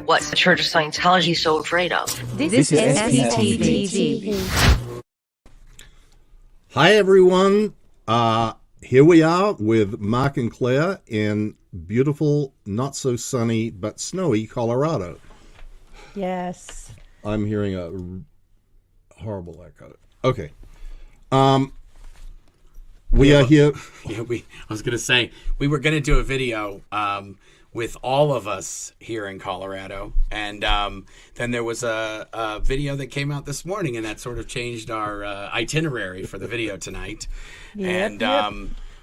What's the Church of Scientology so afraid of? This is SPTV. Hi, everyone. Here we are with Mark and Claire in beautiful, not so sunny, but snowy Colorado. Yes. I'm hearing a horrible echo. Okay. We are here. Yeah, I was going to say, we were going to do a video with all of us here in Colorado. And then there was a video that came out this morning, and that sort of changed our itinerary for the video tonight.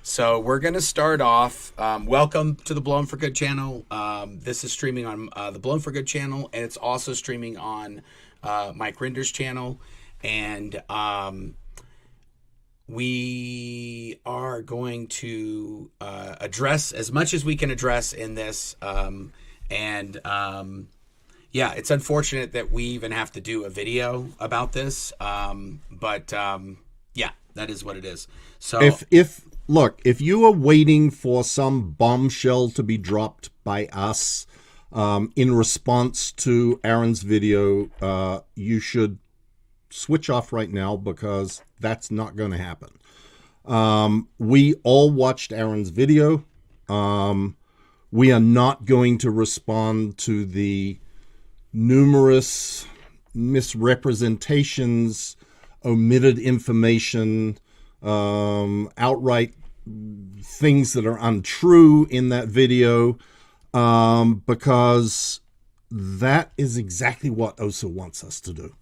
So we're going to start off. Welcome to the Blown for Good channel. This is streaming on the Blown for Good channel, and it's also streaming on Mike Rinder's channel. And we are going to address as much as we can address in this. Yeah, it's unfortunate that we even have to do a video about this. Yeah, that is what it is. So if you are waiting for some bombshell to be dropped by us in response to Aaron's video, you should switch off right now, because that's not going to happen. We all watched Aaron's video. We are not going to respond to the numerous misrepresentations, omitted information, outright things that are untrue in that video, because that is exactly what OSA wants us to do.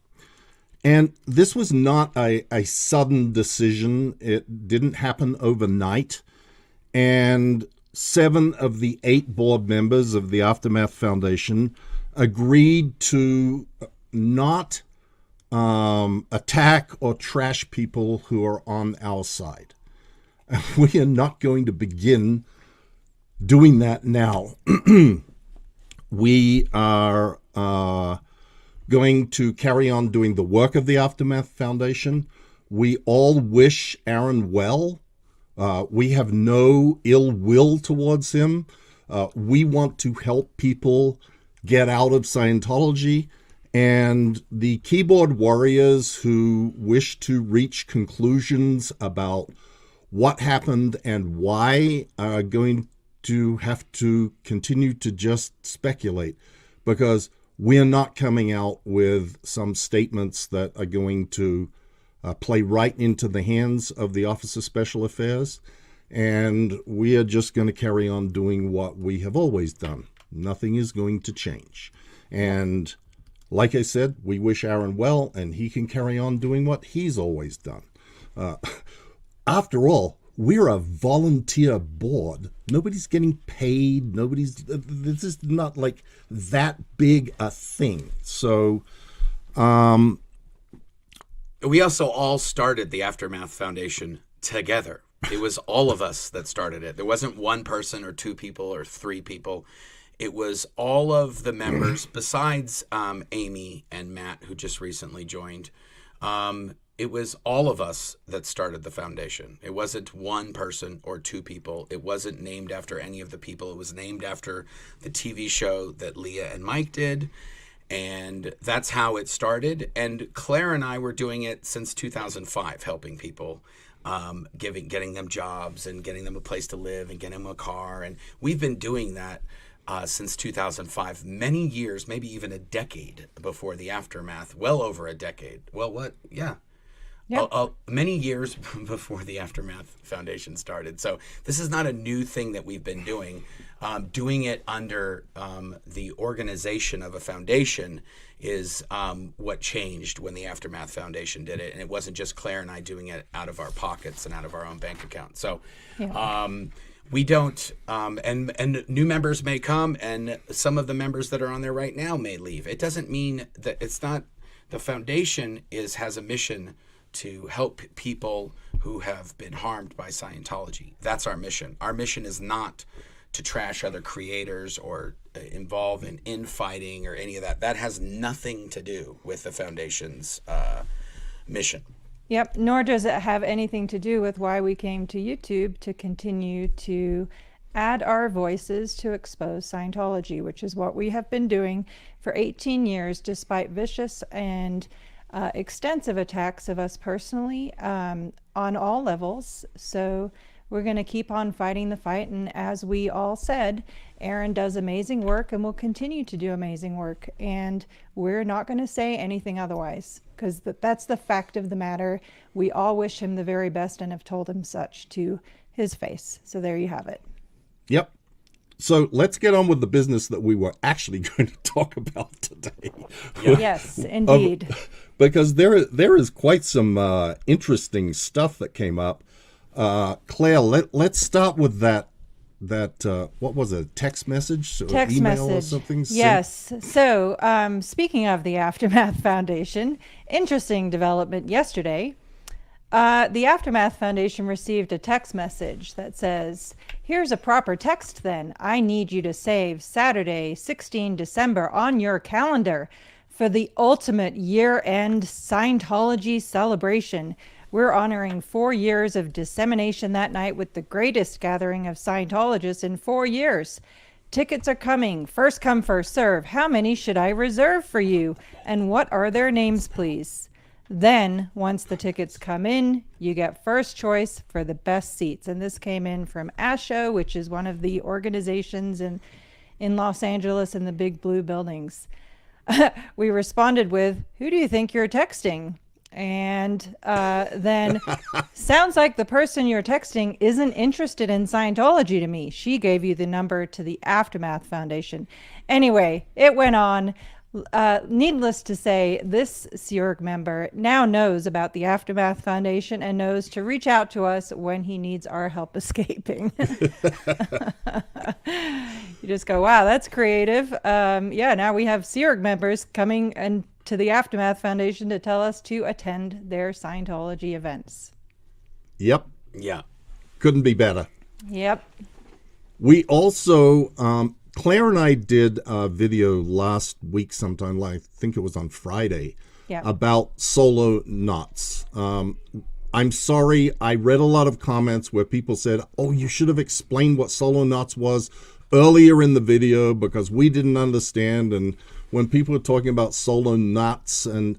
And this was not a sudden decision. It didn't happen overnight. And 7 of the 8 board members of the Aftermath Foundation agreed to not attack or trash people who are on our side. And we are not going to begin doing that now. We are going to carry on doing the work of the Aftermath Foundation. We all wish Aaron well. We have no ill will towards him. We want to help people get out of Scientology, and the keyboard warriors who wish to reach conclusions about what happened and why are going to have to continue to just speculate, because we're not coming out with some statements that are going to play right into the hands of the Office of Special Affairs. And we are just going to carry on doing what we have always done. Nothing is going to change. And like I said, we wish Aaron well, and he can carry on doing what he's always done. After all, we're a volunteer board. Nobody's getting paid. This is not like that big a thing. So, we also all started the Aftermath Foundation together. It was all of us that started it. There wasn't one person or 2 people or 3 people. It was all of the members, besides Amy and Matt, who just recently joined. It was all of us that started the foundation. It wasn't one person or 2 people. It wasn't named after any of the people. It was named after the TV show that Leah and Mike did. And that's how it started. And Claire and I were doing it since 2005, helping people, getting them jobs and getting them a place to live and getting them a car. And we've been doing that since 2005, many years, maybe even a decade before the Aftermath, well over a decade. Well, what? Yeah. Yep. Many years before the Aftermath Foundation started. So this is not a new thing that we've been doing. Doing it under the organization of a foundation is what changed when the Aftermath Foundation did it. And it wasn't just Claire and I doing it out of our pockets and out of our own bank account. So we don't, and new members may come, and some of the members that are on there right now may leave. It doesn't mean that it's not, the foundation has a mission to help people who have been harmed by Scientology. That's our mission. Our mission is not to trash other creators or involve in infighting or any of that. That has nothing to do with the foundation's mission. Yep, nor does it have anything to do with why we came to YouTube to continue to add our voices to expose Scientology, which is what we have been doing for 18 years, despite vicious and extensive attacks of us personally on all levels. So we're going to keep on fighting the fight. And as we all said, Aaron does amazing work and will continue to do amazing work. And we're not going to say anything otherwise, because that's the fact of the matter. We all wish him the very best and have told him such to his face. So there you have it. Yep. So let's get on with the business that we were actually going to talk about today. Yes, indeed. Because there is quite some interesting stuff that came up. Claire, let's start with that what was it, text message or Text email message. or something? Yes. So speaking of the Aftermath Foundation, interesting development yesterday. The Aftermath Foundation received a text message that says, here's a proper text then. I need you to save Saturday, 16 December on your calendar for the ultimate year-end Scientology celebration. We're honoring 4 years of dissemination that night with the greatest gathering of Scientologists in 4 years. Tickets are coming. First come, first serve. How many should I reserve for you? And what are their names, please? Then, once the tickets come in, you get first choice for the best seats. And this came in from ASHO, which is one of the organizations in Los Angeles in the big blue buildings. We responded with, who do you think you're texting? And then, sounds like the person you're texting isn't interested in Scientology to me. She gave you the number to the Aftermath Foundation. Anyway, it went on. Needless to say, this Sea Org member now knows about the Aftermath Foundation and knows to reach out to us when he needs our help escaping. You just go, wow, that's creative. Yeah, now we have Sea Org members coming and to the Aftermath Foundation to tell us to attend their Scientology events. Yep. Yeah. Couldn't be better. Yep. We also, Claire and I did a video last week sometime, I think it was on Friday, about solo knots. I'm sorry, I read a lot of comments where people said, oh, you should have explained what solo knots was earlier in the video because we didn't understand. And when people are talking about solo knots, and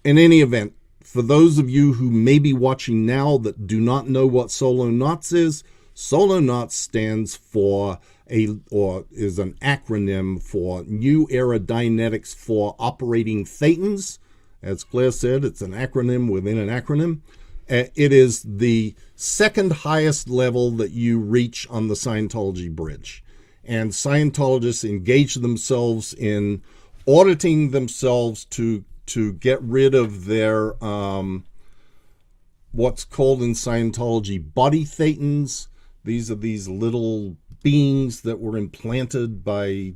in any event, for those of you who may be watching now that do not know what solo knots is, solo knots stands for is an acronym for New Era Dynetics for Operating Thetans. As Claire said, it's an acronym within an acronym. It is the second highest level that you reach on the Scientology bridge. And Scientologists engage themselves in auditing themselves to get rid of their what's called in Scientology body thetans. These are these little beings that were implanted by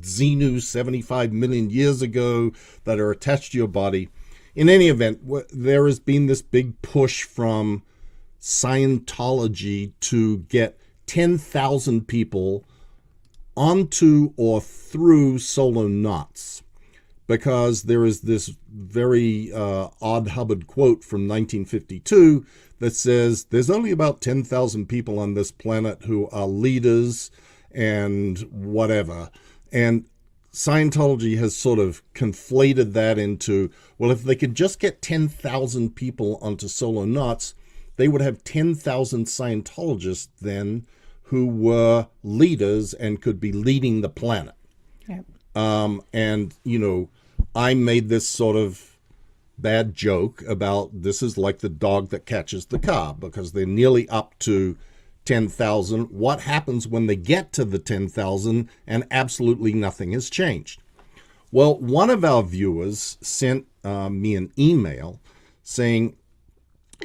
Xenu 75 million years ago that are attached to your body. In any event, there has been this big push from Scientology to get 10,000 people onto or through solo knots, because there is this very odd Hubbard quote from 1952 that says there's only about 10,000 people on this planet who are leaders and whatever. And Scientology has sort of conflated that into, well, if they could just get 10,000 people onto solo knots, they would have 10,000 Scientologists then who were leaders and could be leading the planet. Yep. And, you know, I made this sort of bad joke about this is like the dog that catches the car, because they're nearly up to 10,000. What happens when they get to the 10,000 and absolutely nothing has changed? Well, one of our viewers sent me an email saying,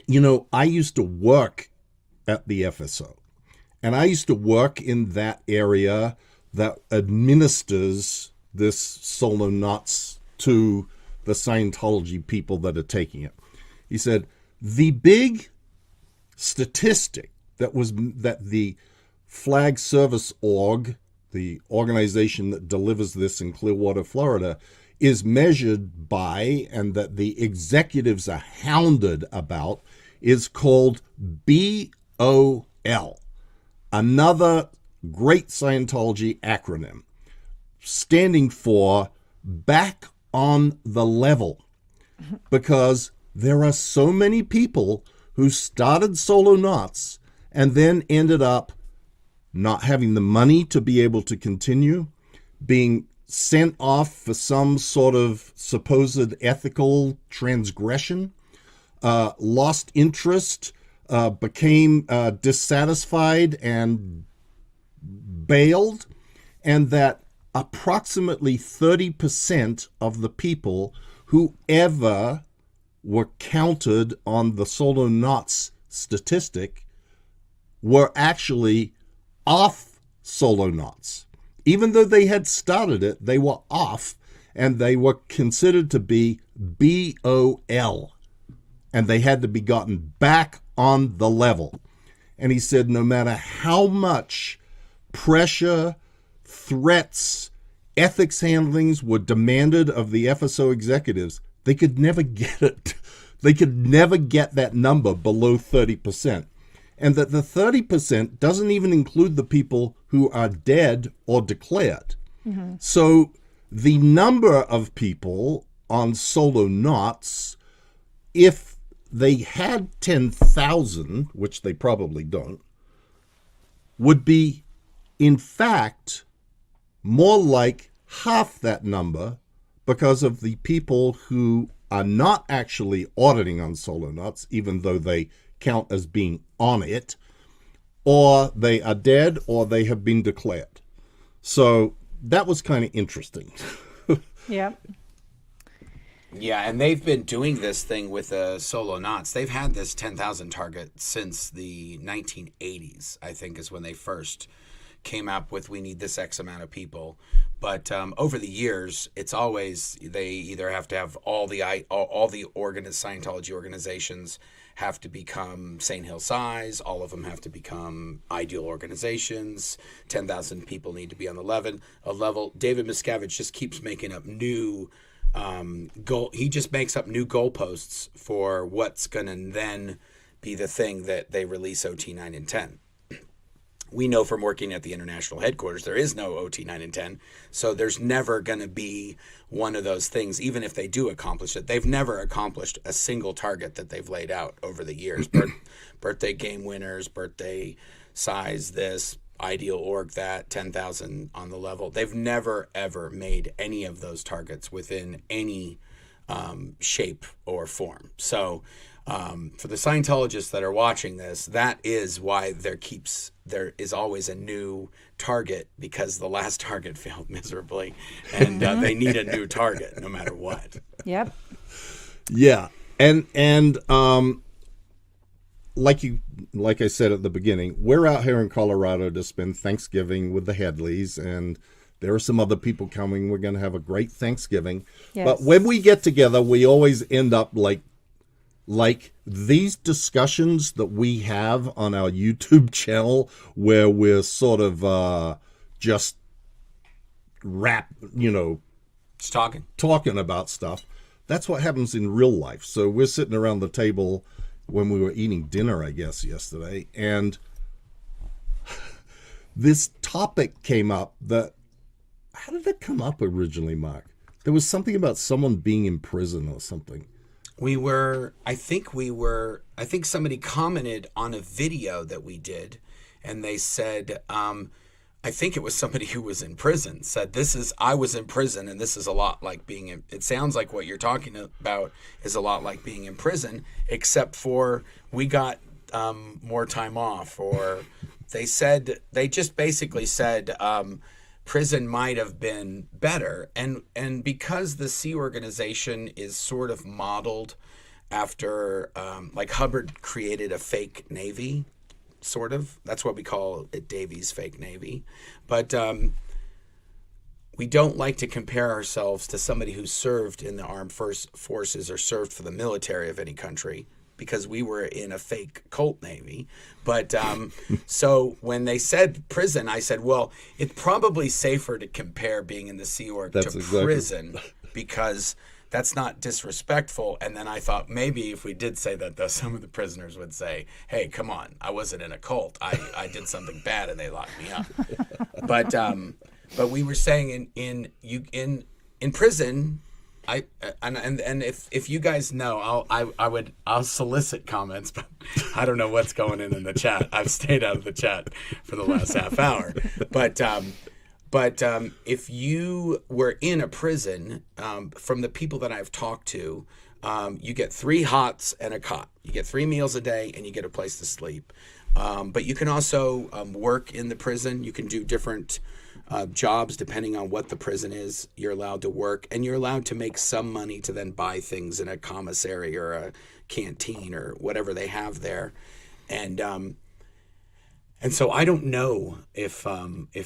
you know, I used to work at the FSO, and I used to work in that area that administers this solo knots to the Scientology people that are taking it. He said, the big statistic that the Flag Service Org, the organization that delivers this in Clearwater, Florida, is measured by, and that the executives are hounded about, is called BOL. another great Scientology acronym standing for back on the level, because there are so many people who started Solo Knots and then ended up not having the money to be able to continue, being sent off for some sort of supposed ethical transgression, lost interest, became dissatisfied and bailed, and that approximately 30% of the people who ever were counted on the Solo Knots statistic were actually off Solo Knots. Even though they had started it, they were off, and they were considered to be BOL, and they had to be gotten back on the level. And he said no matter how much pressure, threats, ethics handlings were demanded of the FSO executives, they could never get it. They could never get that number below 30%. And that the 30% doesn't even include the people who are dead or declared. Mm-hmm. So the number of people on Solo Knots, if they had 10,000, which they probably don't, would be, in fact, more like half that number, because of the people who are not actually auditing on Solo Knots, even though they count as being on it, or they are dead, or they have been declared. So that was kind of interesting. Yeah. Yeah, and they've been doing this thing with Solo Knots. They've had this 10,000 target since the 1980s, I think, is when they first came up with, we need this X amount of people. But over the years, it's always, they either have to have all the Scientology organizations have to become St. Hill size, all of them have to become ideal organizations, 10,000 people need to be on the level. David Miscavige just keeps making up new he just makes up new goalposts for what's going to then be the thing that they release OT 9 and 10. We know from working at the international headquarters, there is no OT 9 and 10. So there's never going to be one of those things, even if they do accomplish it. They've never accomplished a single target that they've laid out over the years. Birthday game winners, birthday size this, ideal org that, 10,000 on the level. They've never, ever made any of those targets within any shape or form. So for the Scientologists that are watching this, that is why there is always a new target, because the last target failed miserably, and they need a new target no matter what. Yep. Yeah, and like I said at the beginning, we're out here in Colorado to spend Thanksgiving with the Headleys, and there are some other people coming. We're going to have a great Thanksgiving. Yes. But when we get together, we always end up like these discussions that we have on our YouTube channel, where we're sort of just talking about stuff. That's what happens in real life. So we're sitting around the table when we were eating dinner, I guess, yesterday, and this topic came up that, how did that come up originally, Mark? There was something about someone being in prison or something. I think somebody commented on a video that we did, and they said, I think it was somebody who was in prison, said, I was in prison, and this is a lot like being in, it sounds like what you're talking about is a lot like being in prison, except for we got more time off, or they just basically said, prison might have been better. And because the Sea Organization is sort of modeled after, like Hubbard created a fake Navy, sort of. That's what we call it, Davy's fake Navy. But we don't like to compare ourselves to somebody who served in the armed forces or served for the military of any country, because we were in a fake cult Navy. But so when they said prison, I said, well, it's probably safer to compare being in the Sea Org to prison, because that's not disrespectful. And then I thought maybe if we did say that, though, some of the prisoners would say, hey, come on, I wasn't in a cult. I did something bad and they locked me up. But we were saying in prison, and if you guys know, I'll solicit comments, but I don't know what's going in the chat. I've stayed out of the chat for the last half hour. But if you were in a prison, from the people that I've talked to, you get 3 hots and a cot. You get 3 meals a day and you get a place to sleep. But you can also work in the prison. You can do different jobs depending on what the prison is. You're allowed to work, and you're allowed to make some money to then buy things in a commissary or a canteen or whatever they have there. And so I don't know if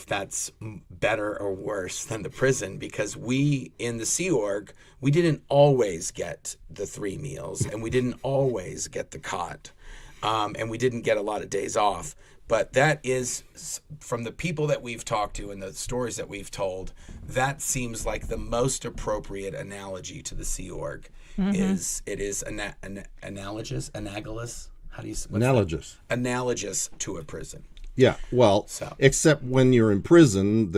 that's better or worse than the prison, because we in the Sea Org, we didn't always get the 3 meals, and we didn't always get the cot, and we didn't get a lot of days off. But that is, from the people that we've talked to and the stories that we've told, that seems like the most appropriate analogy to the Sea Org. It is analogous. How do you say Analogous. Analogous to a prison. Yeah, well, So. except when you're in prison,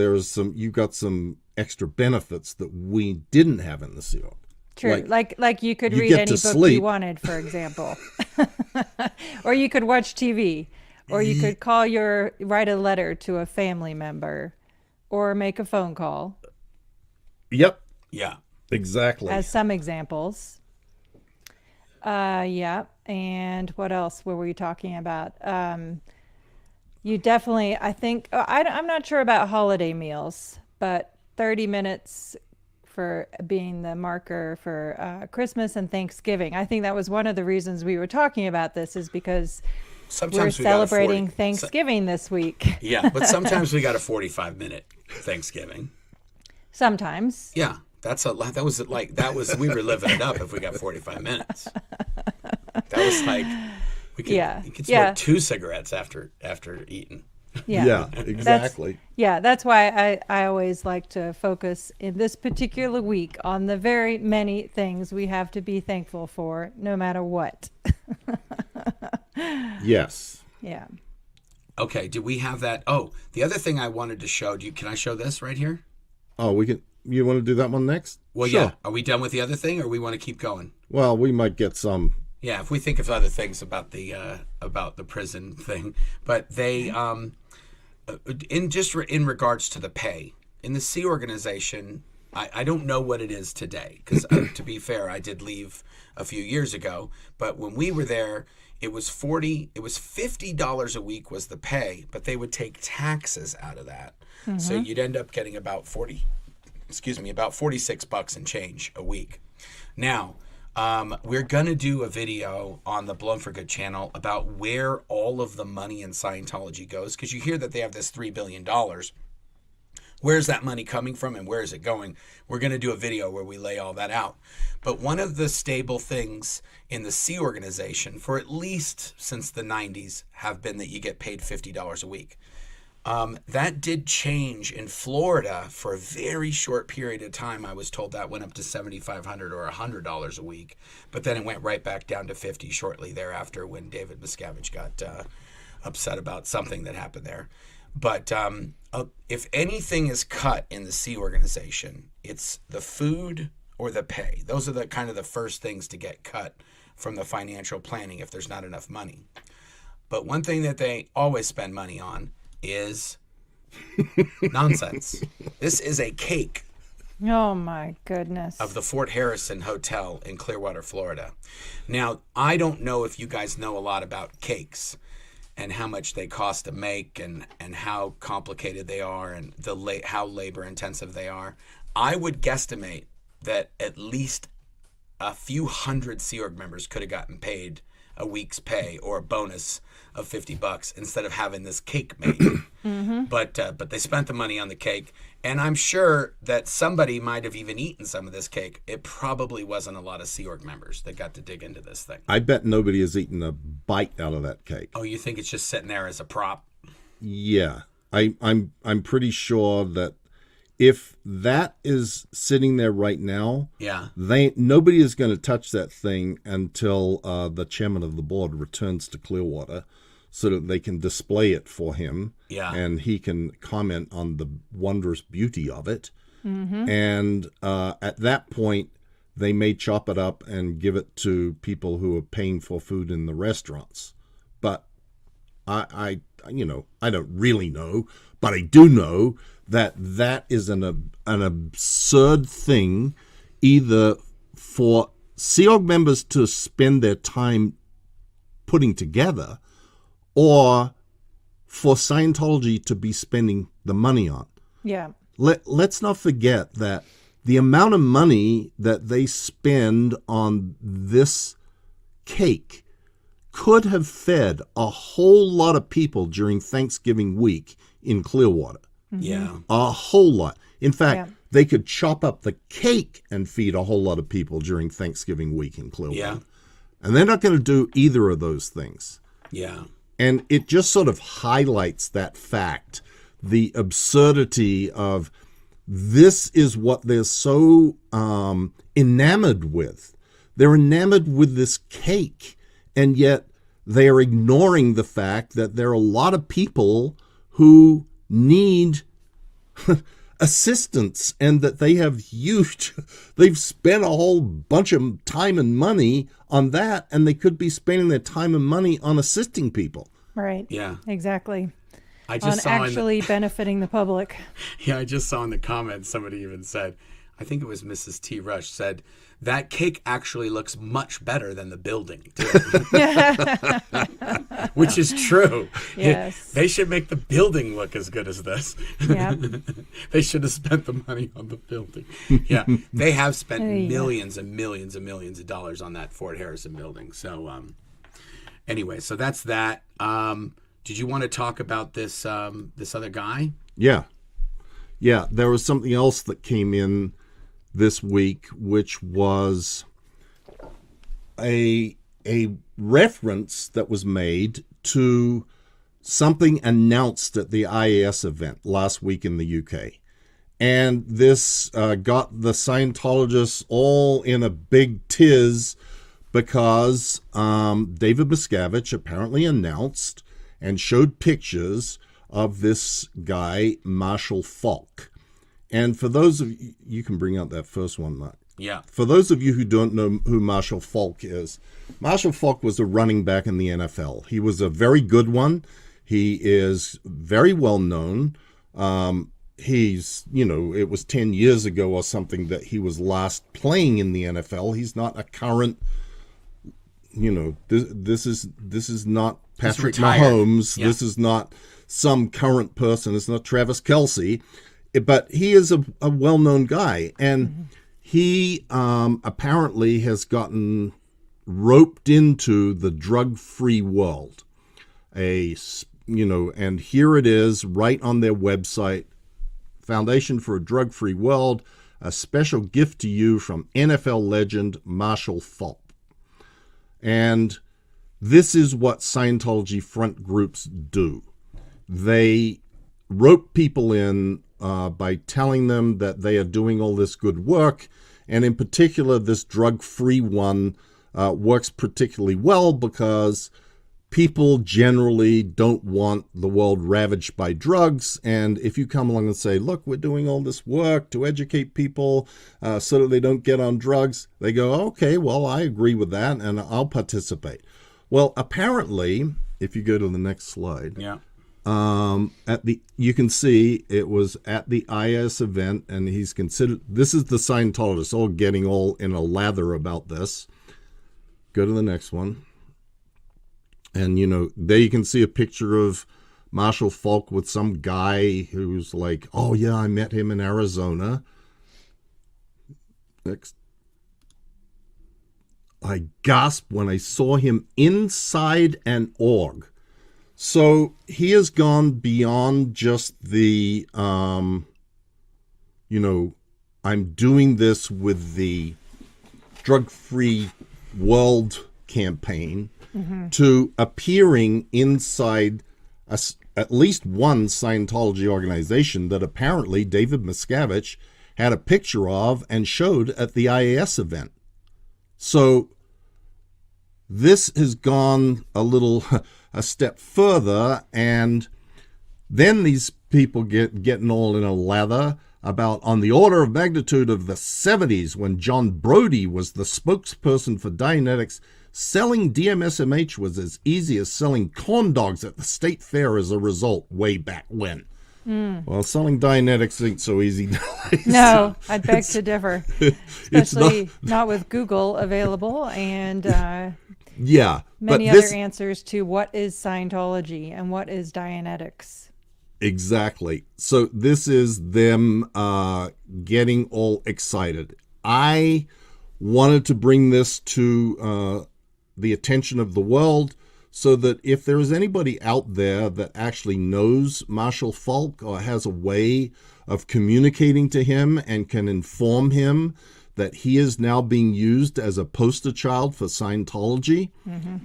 you got some extra benefits that we didn't have in the Sea Org. True. Like you could you read get any to book sleep. you wanted, for example. Or you could watch TV. Or you could write a letter to a family member, or make a phone call, Yep, Yeah. exactly. as some examples. Yeah. And what else were we talking about? You definitely, I think, I'm not sure about holiday meals, but 30 minutes for being the marker for Christmas and Thanksgiving. I think that was one of the reasons we were talking about this, is because Sometimes we're we got a celebrating 40 Thanksgiving this week. Yeah, but sometimes we got a 45-minute Thanksgiving. Sometimes. Yeah, we were living it up if we got 45 minutes. That was like you could smoke 2 cigarettes after eating. Yeah. Yeah, exactly. That's why I always like to focus in this particular week on the very many things we have to be thankful for, no matter what. Yes. Yeah. Okay, do we have that? Oh, the other thing I wanted to show, can I show this right here? Oh, you want to do that one next? Well, Sure. yeah. Are we done with the other thing, or we want to keep going? Well, we might get some. Yeah, if we think of other things about the prison thing, but they in regards to the pay in the Sea Organization, I don't know what it is today, because to be fair, I did leave a few years ago, but when we were there, it was $50 a week was the pay, but they would take taxes out of that, so you'd end up getting about $46 and change a week. Now. We're going to do a video on the Blown for Good channel about where all of the money in Scientology goes, because you hear that they have this $3 billion. Where's that money coming from and where is it going? We're going to do a video where we lay all that out. But one of the stable things in the Sea Organization, for at least since the 90s, have been that you get paid $50 a week. That did change in Florida for a very short period of time. I was told that went up to $7,500 or $100 a week, but then it went right back down to $50 shortly thereafter when David Miscavige got upset about something that happened there. But if anything is cut in the Sea Organization, it's the food or the pay. Those are the kind of the first things to get cut from the financial planning if there's not enough money. But one thing that they always spend money on is nonsense. This is a cake Oh my goodness. of the Fort Harrison Hotel in Clearwater, Florida. Now, I don't know if you guys know a lot about cakes and how much they cost to make and how complicated they are and how labor intensive they are. I would guesstimate that at least a few hundred Sea Org members could have gotten paid a week's pay or a bonus of $50 instead of having this cake made. But they spent the money on the cake, and I'm sure that somebody might have even eaten some of this cake. It probably wasn't a lot of Sea Org members that got to dig into this thing. I bet nobody has eaten a bite out of that cake. Oh, you think it's just sitting there as a prop? Yeah, I'm pretty sure that if that is sitting there right now, Yeah. nobody is going to touch that thing until the chairman of the board returns to Clearwater, so that they can display it for him, and he can comment on the wondrous beauty of it. And at that point, they may chop it up and give it to people who are paying for food in the restaurants. But I don't really know, but I do know that is an absurd thing, either for Sea Org members to spend their time putting together, or for Scientology to be spending the money on. Yeah. Let's not forget that the amount of money that they spend on this cake could have fed a whole lot of people during Thanksgiving week in Clearwater. Yeah. A whole lot. In fact, they could chop up the cake and feed a whole lot of people during Thanksgiving week in Clearwater. Yeah. And they're not going to do either of those things. Yeah. And it just sort of highlights that fact, the absurdity of this is what they're so enamored with. They're enamored with this cake, and yet they are ignoring the fact that there are a lot of people who need assistance, and that they've spent a whole bunch of time and money on that, and they could be spending their time and money on assisting people. Right. Yeah. Exactly. I just On actually benefiting the public. I just saw in the comments somebody even said, I think it was Mrs. T. Rush said, that cake actually looks much better than the building, too. Which is true. Yes. They should make the building look as good as this. Yeah. They should have spent the money on the building. Yeah. They have spent millions and millions and millions of dollars on that Fort Harrison building. So anyway, so that's that. Did you want to talk about this this other guy? Yeah. There was something else that came in this week, which was a reference that was made to something announced at the IAS event last week in the UK. And this got the Scientologists all in a big tiz, because David Miscavige apparently announced and showed pictures of this guy, Marshall Falk. And for those of you, you can bring out that first one, Mark. Yeah. For those of you who don't know who Marshall Falk is, Marshall Falk was a running back in the NFL. He was a very good one. He is very well known. He's, it was 10 years ago or something that he was last playing in the NFL. He's not a current, this is not Patrick Mahomes. Yeah. This is not some current person. It's not Travis Kelce. But he is a well-known guy, and he apparently has gotten roped into the drug-free world. And here it is right on their website, Foundation for a Drug-Free World, a special gift to you from NFL legend Marshall Falk. And this is what Scientology front groups do. They rope people in by telling them that they are doing all this good work. And in particular, this drug-free one works particularly well because people generally don't want the world ravaged by drugs. And if you come along and say, look, we're doing all this work to educate people so that they don't get on drugs, they go, okay, well, I agree with that and I'll participate. Well, apparently, if you go to the next slide, you can see it was at the IS event, and he's considered. This is the Scientologists all getting all in a lather about this. Go to the next one, and there you can see a picture of Marshall Falk with some guy who's like, "Oh yeah, I met him in Arizona." Next. I gasped when I saw him inside an org. So he has gone beyond just the, I'm doing this with the drug-free world campaign to appearing inside at least one Scientology organization that apparently David Miscavige had a picture of and showed at the IAS event. So this has gone a step further, and then these people getting all in a lather about on the order of magnitude of the 70s when John Brody was the spokesperson for Dianetics. Selling DMSMH was as easy as selling corn dogs at the state fair as a result way back when. Well, selling Dianetics ain't so easy nowadays. No, I'd beg to differ, especially not with Google available and many other answers to what is Scientology and what is Dianetics. Exactly. So this is them getting all excited. I wanted to bring this to the attention of the world so that if there is anybody out there that actually knows Marshall Falk or has a way of communicating to him and can inform him that he is now being used as a poster child for Scientology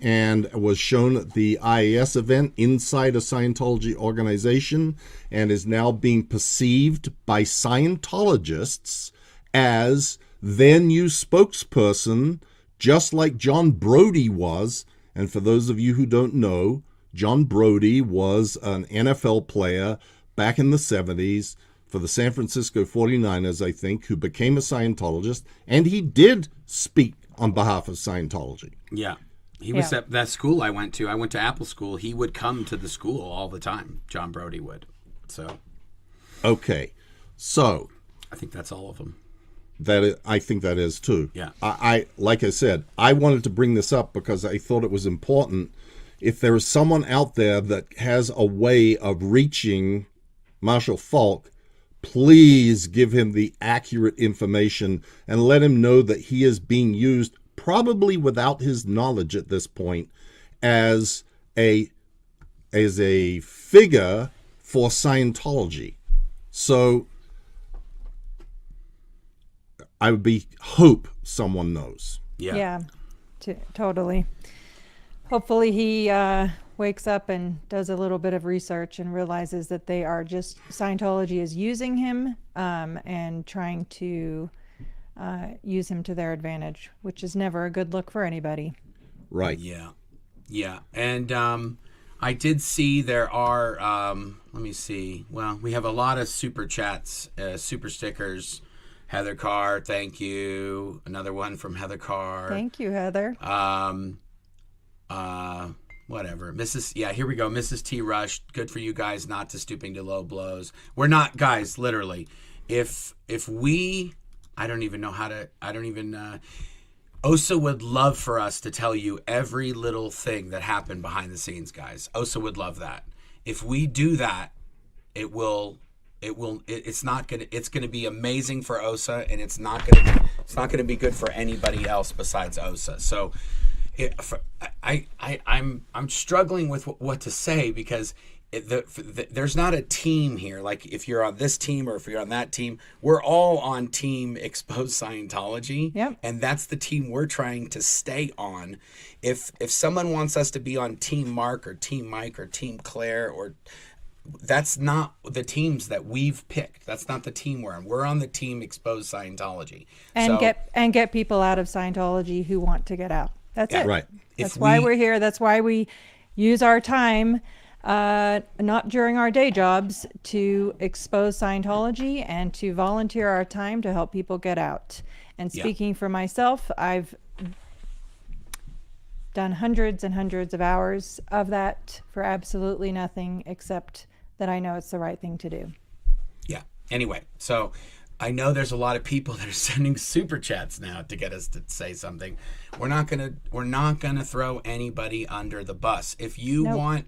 and was shown at the IAS event inside a Scientology organization and is now being perceived by Scientologists as their new spokesperson, just like John Brody was. And for those of you who don't know, John Brody was an NFL player back in the 70s for the San Francisco 49ers, I think, who became a Scientologist, and he did speak on behalf of Scientology. Yeah. He was at that school I went to. I went to Apple School. He would come to the school all the time. John Brody would. So. Okay. So. I think that's all of them. I think that is too. Yeah. I like I said, I wanted to bring this up because I thought it was important. If there is someone out there that has a way of reaching Marshall Falk, please give him the accurate information and let him know that he is being used, probably without his knowledge at this point, as a figure for Scientology. So I would hope someone knows. Yeah. Totally. Hopefully he wakes up and does a little bit of research and realizes that Scientology is using him and trying to use him to their advantage, which is never a good look for anybody. Right. Yeah. Yeah. And I did see there are, let me see. Well, we have a lot of super chats, super stickers. Heather Carr, thank you. Another one from Heather Carr. Thank you, Heather. Whatever. Here we go. Mrs. T. Rush, good for you guys not to stooping to low blows. We're not, guys, literally. If we, Osa would love for us to tell you every little thing that happened behind the scenes, guys. Osa would love that. If we do that, it's gonna be amazing for Osa, and it's not gonna be good for anybody else besides Osa. So I'm struggling with what to say because there's not a team here. Like if you're on this team or if you're on that team, we're all on Team Expose Scientology. Yep. And that's the team we're trying to stay on. If someone wants us to be on Team Mark or Team Mike or Team Claire or that's not the teams that we've picked. That's not the team we're on. We're on the Team Expose Scientology. And get people out of Scientology who want to get out. That's it. Right. That's why we're here. That's why we use our time, not during our day jobs, to expose Scientology and to volunteer our time to help people get out. And speaking for myself, I've done hundreds and hundreds of hours of that for absolutely nothing except that I know it's the right thing to do. Yeah. Anyway, so I know there's a lot of people that are sending super chats now to get us to say something. We're not gonna throw anybody under the bus. If you want,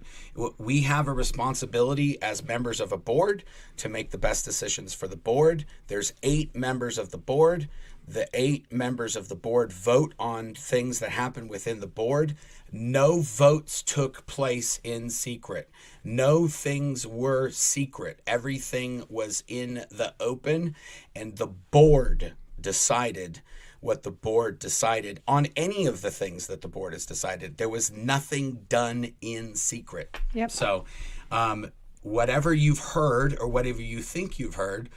we have a responsibility as members of a board to make the best decisions for the board. There's 8 members of the board. The 8 members of the board vote on things that happen within the board. No votes took place in secret. No things were secret. Everything was in the open, and the board decided what the board decided on any of the things that the board has decided. There was nothing done in secret. Yep. So Whatever you've heard or whatever you think you've heard,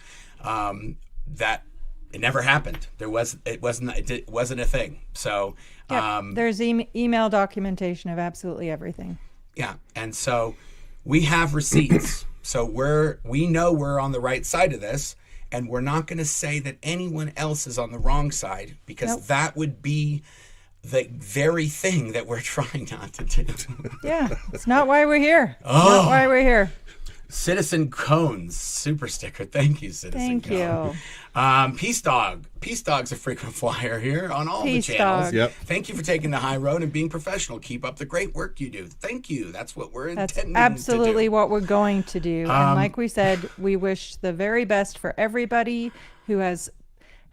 that it never happened. It wasn't a thing. So there's email documentation of absolutely everything. yeah, and so we have receipts. So we know we're on the right side of this, and we're not going to say that anyone else is on the wrong side, because that would be the very thing that we're trying not to do. Yeah, it's not why we're here. Not why we're here. Citizen Cones super sticker. Thank you, Citizen Thank Cone. you. Peace Dog. Peace Dog's a frequent flyer here on all Peace the channels. Dog. Yep. Thank you for taking the high road and being professional. Keep up the great work you do. Thank you. That's what we're That's intending absolutely to do. what we're going to do. And like we said, we wish the very best for everybody who has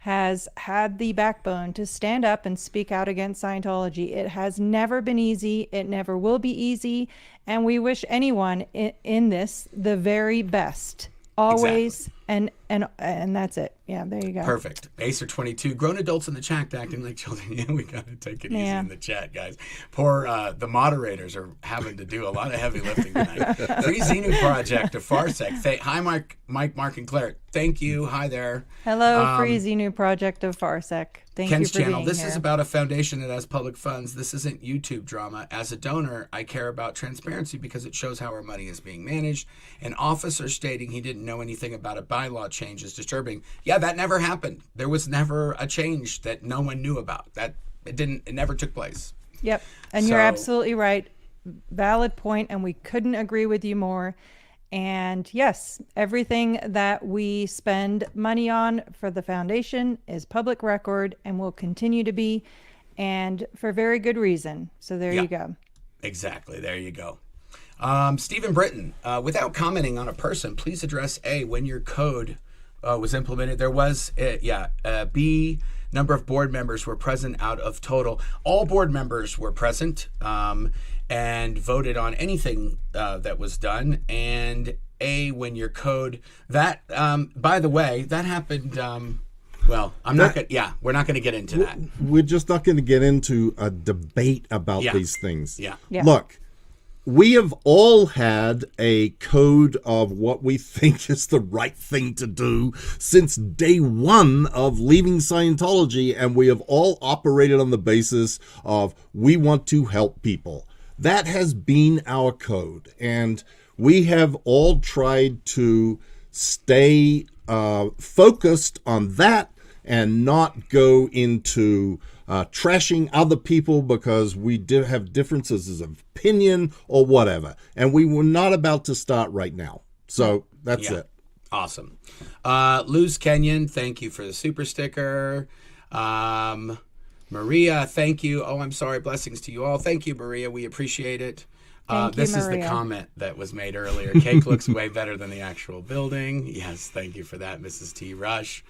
had the backbone to stand up and speak out against Scientology. It has never been easy. It never will be easy. And we wish anyone in this the very best. Always. And that's it. Yeah, there you go. Perfect. Acer22. Grown adults in the chat acting like children. Yeah, we got to take it easy in the chat, guys. Poor the moderators are having to do a lot of heavy lifting tonight. Free Xenu Project of Farsec. Hi, Mike, Mark, and Claire. Thank you. Hi there. Hello, Free Xenu Project of Farsec. Thank Ken's you for channel. being This here. is about a foundation that has public funds. This isn't YouTube drama. As a donor, I care about transparency because it shows how our money is being managed. An officer stating he didn't know anything about a bylaw change is disturbing. Yeah, that never happened. There was never a change that no one knew about. It never took place. Yep. And you're absolutely right. Valid point, and we couldn't agree with you more. And yes, everything that we spend money on for the foundation is public record and will continue to be, and for very good reason. So there you go. Exactly. There you go. Stephen Britton, without commenting on a person, please address A, when your code was implemented. There was, B, number of board members were present out of total. All board members were present and voted on anything that was done. And A, when your code, that, by the way, that happened, well, we're not going to get into that. We're just not going to get into a debate about these things. Yeah. Look, we have all had a code of what we think is the right thing to do since day one of leaving Scientology, and we have all operated on the basis of we want to help people. That has been our code, and we have all tried to stay focused on that and not go into trashing other people because we do have differences of opinion or whatever. And we were not about to start right now. So that's it. Awesome. Luz Kenyon, thank you for the super sticker. Maria, thank you. Oh, I'm sorry. Blessings to you all. Thank you, Maria. We appreciate it. This is the comment that was made earlier. Cake looks way better than the actual building. Yes, thank you for that, Mrs. T. Rush.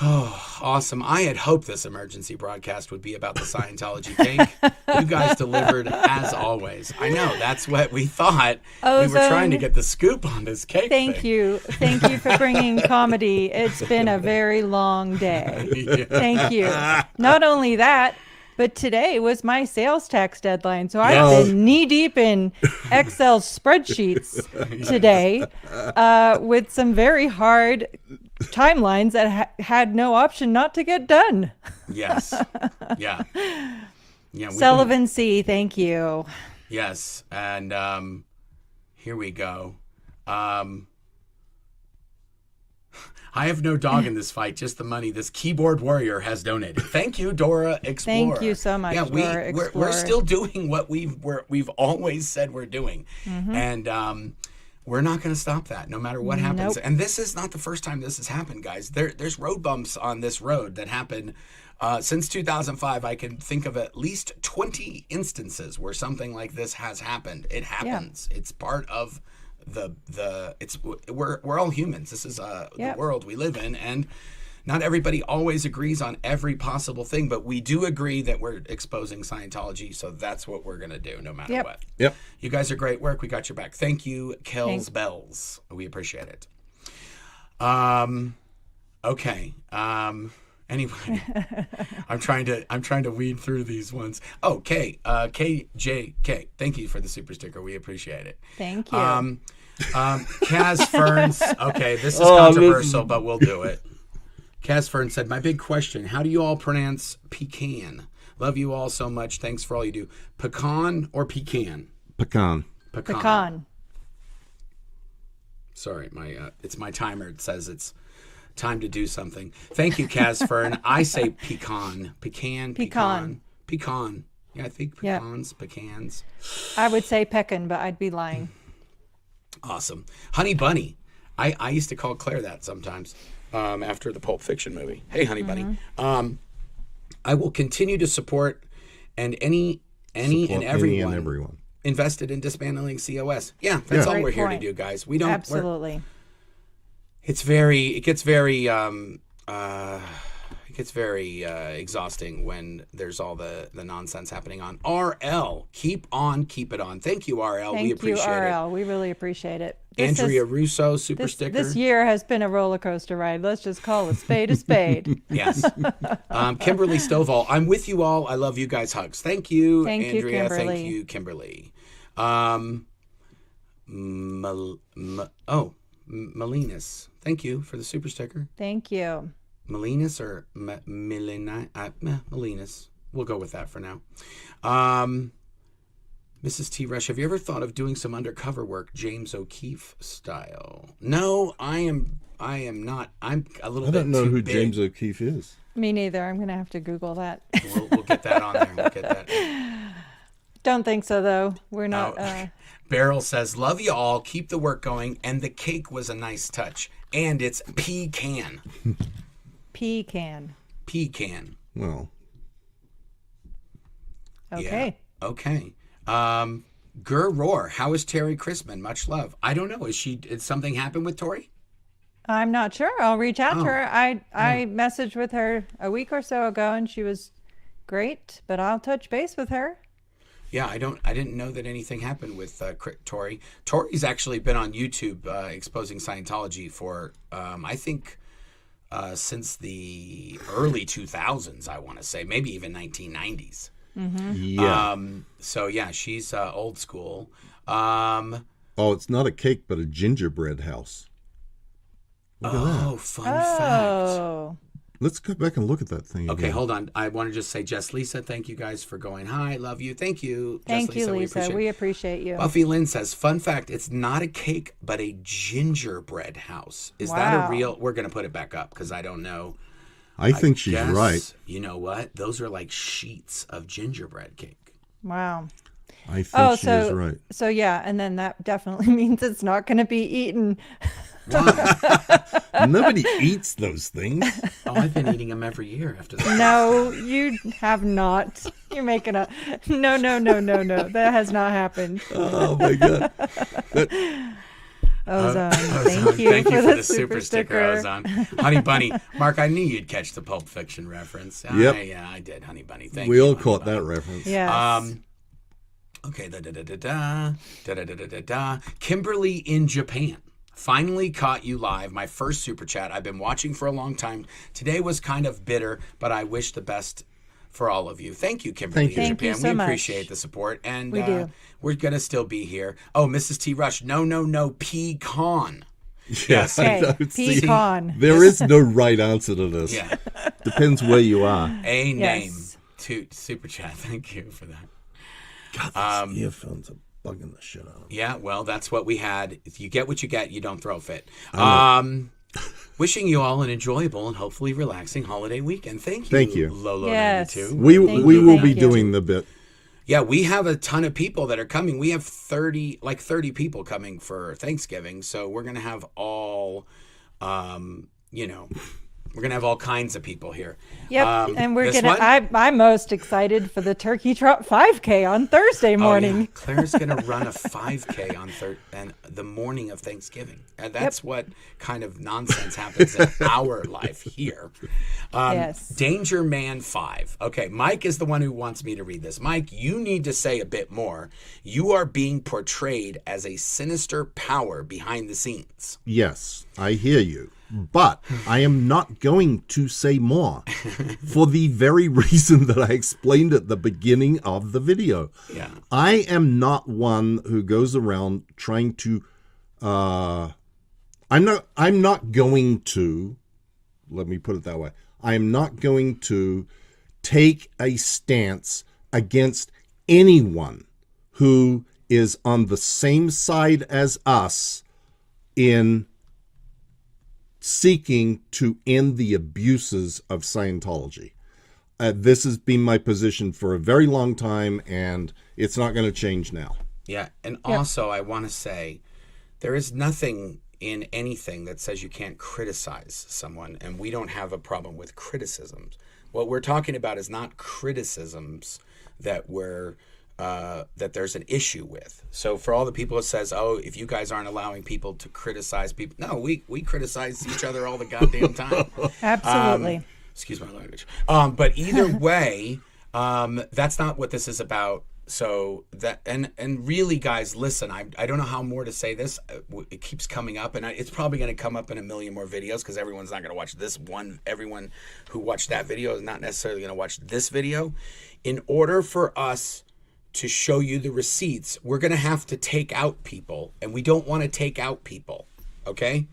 Awesome. I had hoped this emergency broadcast would be about the Scientology cake. You guys delivered as always. I know, that's what we thought. We were trying to get the scoop on this cake Thank you for bringing comedy. It's been a very long day. Thank you. Not only that, but today was my sales tax deadline. So I've been knee deep in Excel spreadsheets today with some very hard timelines that had no option not to get done. Yes. Yeah. Sullivan C., thank you. Yes. And here we go. I have no dog in this fight, just the money this keyboard warrior has donated. Thank you, Dora Explorer. Thank you so much, Dora Explorer. We're still doing what we've always said we're doing. And we're not going to stop that no matter what happens. And this is not the first time this has happened, guys. There's road bumps on this road that happen since 2005. I can think of at least 20 instances where something like this has happened. It happens. It's part of we're all humans. This is the world we live in, and not everybody always agrees on every possible thing, but we do agree that we're exposing Scientology, so that's what we're gonna do no matter what. Yep. You guys are great work. We got your back. Thank you, Kells Bells. We appreciate it. Okay. Anyway, I'm trying to weed through these ones. Oh, KJK. Thank you for the super sticker. We appreciate it. Thank you. Kaz Ferns. Okay, this is controversial, but we'll do it. Kaz Fern said, "My big question: how do you all pronounce pecan? Love you all so much. Thanks for all you do. Pecan or pecan? Pecan. Pecan. Sorry, it's my timer. It says it's time to do something. Thank you, Kaz Fern. I say pecan. Pecan. Yeah, I think pecans. I would say pecan, but I'd be lying. Awesome. Honey Bunny. I used to call Claire that sometimes after the Pulp Fiction movie. Hey, Honey Bunny. I will continue to support any and everyone invested in dismantling COS. Yeah, that's all Great we're here to point. do, guys. We don't. Absolutely. It gets very exhausting when there's all the nonsense happening on RL. Keep it on. Thank you, RL. We appreciate Thank you, it. RL. We really appreciate it. Andrea Russo, super sticker. This year has been a roller coaster ride. Let's just call a spade a spade. Yes. Kimberly Stovall, I'm with you all. I love you guys. Hugs. Thank you, Thank you, Andrea. Kimberly. Thank you, Kimberly. Malinas. Thank you for the super sticker. Thank you. Malinas or Malinas. We'll go with that for now. Mrs. T. Rush, have you ever thought of doing some undercover work, James O'Keefe style? No, I am not. I'm a little bit I don't know too who big. James O'Keefe is. Me neither. I'm going to have to Google that. We'll get that on there. We'll get that. Don't think so, though. We're not. Beryl says, love you all. Keep the work going. And the cake was a nice touch. And it's pecan. Pecan. Pecan. Well, Okay. Yeah. Okay. Gur Roar, how is Terry Chrisman? Much love. I don't know. Did something happen with Tori? I'm not sure. I'll reach out to her. I messaged with her a week or so ago, and she was great. But I'll touch base with her. Yeah, I didn't know that anything happened with Tori. Tori's actually been on YouTube exposing Scientology for I think since the early 2000s. I want to say maybe even 1990s. yeah. So yeah, she's old school. Oh, it's not a cake, but a gingerbread house. Look at that. Fun fact. Oh. Let's go back and look at that thing. Okay, again. hold on. I want to just say, Jess Lisa, thank you guys for going. Hi, love you. Thank you, Thank Jess you, Lisa. Lisa. We appreciate you. Buffy Lynn says, fun fact, it's not a cake, but a gingerbread house. Is that Wow. a real? We're going to put it back up because I don't know. I think she's Guess, right. You know what? Those are like sheets of gingerbread cake. Wow. I think she is right. So yeah, and then that definitely means it's not going to be eaten. Nobody eats those things. Oh, I've been eating them every year after that. No, you have not. You're making a no. That has not happened. Oh my god. Ozone. Thank you for the super sticker. Ozone. Honey Bunny. Mark, I knew you'd catch the Pulp Fiction reference. Yep. Yeah, I did, Honey Bunny. Thank We you. all Honey caught Bunny. that reference. Yes. Okay, Kimberly in Japan. Finally caught you live. My first super chat. I've been watching for a long time. Today was kind of bitter, but I wish the best for all of you. Thank you, Kimberly Thank you. in Thank you Japan. so We much. appreciate the support. And We do. we're going to still be here. Oh, Mrs. T. Rush. No. Pecan. Yes, I Okay, know. See, pecan. there is no right answer to this. Yeah. Depends where you are. A name Yes. to super chat. Thank you for that. God, these earphones are bugging the shit out of me. Yeah, well, that's what we had. If you get what you get, you don't throw a fit. Wishing you all an enjoyable and hopefully relaxing holiday weekend. Thank you. Lolo Yes. 92. We Thank will you, be thank you. doing the bit. Yeah, we have a ton of people that are coming. We have 30 people coming for Thanksgiving. So we're going to have all, we're going to have all kinds of people here. Yep, and we're this gonna. one? I'm most excited for the Turkey Trot 5K on Thursday morning. Oh, yeah. Claire's going to run a 5K on the morning of Thanksgiving. And that's what kind of nonsense happens in our life here. Yes. Danger Man 5. Okay, Mike is the one who wants me to read this. Mike, you need to say a bit more. You are being portrayed as a sinister power behind the scenes. Yes, I hear you. But I am not going to say more for the very reason that I explained at the beginning of the video. Yeah. I am not one who goes around trying to I'm not going to, let me put it that way. I am not going to take a stance against anyone who is on the same side as us in seeking to end the abuses of Scientology. This has been my position for a very long time, and it's not going to change now. Yeah, and also I want to say there is nothing in anything that says you can't criticize someone, and we don't have a problem with criticisms. What we're talking about is not criticisms that that there's an issue with. So for all the people that says, oh, if you guys aren't allowing people to criticize people, no, we criticize each other all the goddamn time. Absolutely. Excuse my language. But either way, that's not what this is about. So that and really, guys, listen. I don't know how more to say this. It keeps coming up, and it's probably going to come up in a million more videos because everyone's not going to watch this one. Everyone who watched that video is not necessarily going to watch this video. In order for us to show you the receipts, we're going to have to take out people, and we don't want to take out people. Okay,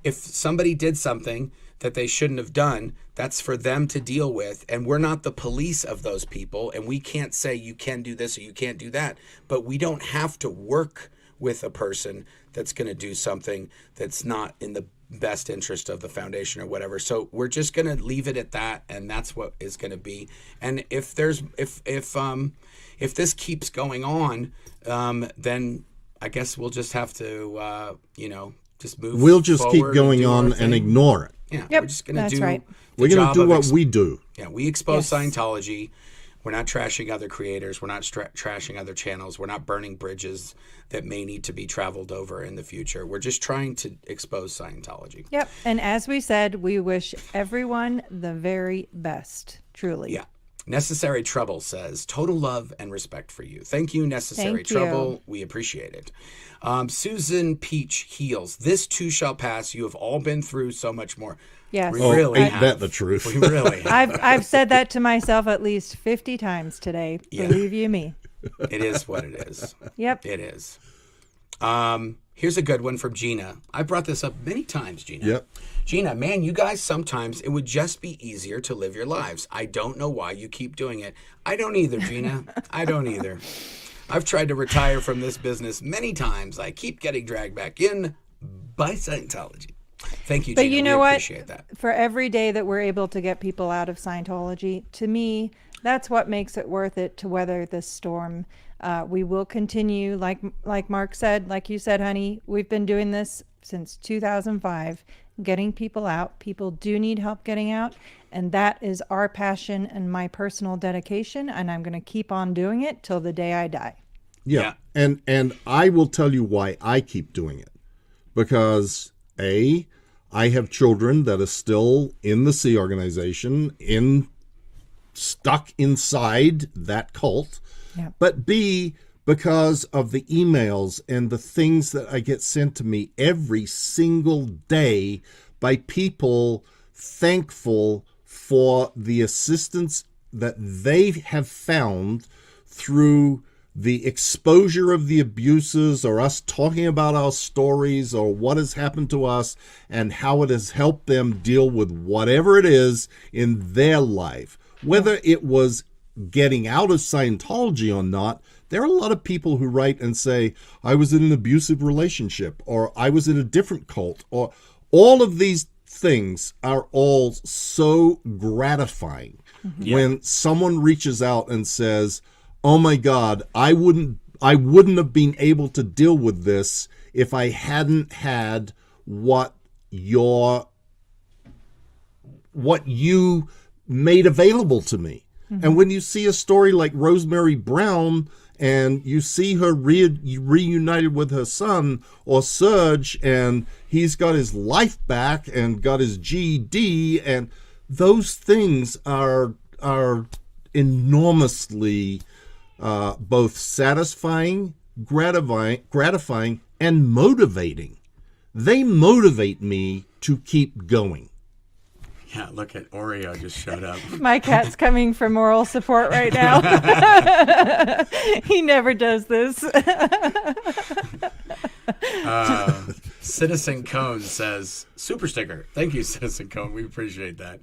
if somebody did something that they shouldn't have done, that's for them to deal with, and we're not the police of those people, and we can't say you can do this or you can't do that, but we don't have to work with a person that's going to do something that's not in the best interest of the foundation or whatever. So we're just going to leave it at that, and that's what is going to be. And if this keeps going on, then I guess we'll just have to just move. We'll just keep forward going and do our on thing. and ignore it. Yeah, Yep, we're just going to that's do. right. We're going to do what we do. Yeah, we expose Yes. Scientology. We're not trashing other creators. We're not trashing other channels. We're not burning bridges that may need to be traveled over in the future. We're just trying to expose Scientology. Yep. And as we said, we wish everyone the very best, truly. Yeah. Necessary Trouble says, total love and respect for you. Thank you, Necessary Thank you. Trouble. We appreciate it. Susan Peach Heals. This too shall pass. You have all been through so much more. Yes. We Oh, really ain't have. that the truth? We really have. I've said that to myself at least 50 times today. Yeah. Believe you me. It is what it is. Yep. It is. Here's a good one from Gina. I brought this up many times, Gina. Yep. Gina, man, you guys, sometimes it would just be easier to live your lives. I don't know why you keep doing it. I don't either, Gina. I don't either. I've tried to retire from this business many times. I keep getting dragged back in by Scientology. Thank you, But Gina. you know we what? appreciate that. For every day that we're able to get people out of Scientology, to me, that's what makes it worth it to weather this storm. We will continue, like Mark said, like you said, honey, we've been doing this since 2005, getting people out. People do need help getting out, and that is our passion and my personal dedication, and I'm going to keep on doing it till the day I die. Yeah. And I will tell you why I keep doing it. Because I have children that are still in the Sea Organization, stuck inside that cult. Yeah. But B, because of the emails and the things that I get sent to me every single day by people thankful for the assistance that they have found through the exposure of the abuses, or us talking about our stories or what has happened to us and how it has helped them deal with whatever it is in their life. Whether it was getting out of Scientology or not, there are a lot of people who write and say, I was in an abusive relationship, or I was in a different cult, or all of these things are all so gratifying when someone reaches out and says, oh my God, I wouldn't have been able to deal with this if I hadn't had what you made available to me. And when you see a story like Rosemary Brown and you see her reunited with her son, or Serge, and he's got his life back and got his GED, and those things are enormously both satisfying, gratifying, and motivating. They motivate me to keep going. Yeah, look at Oreo just showed up. My cat's coming for moral support right now. He never does this. Citizen Cone says, super sticker. Thank you, Citizen Cone. We appreciate that.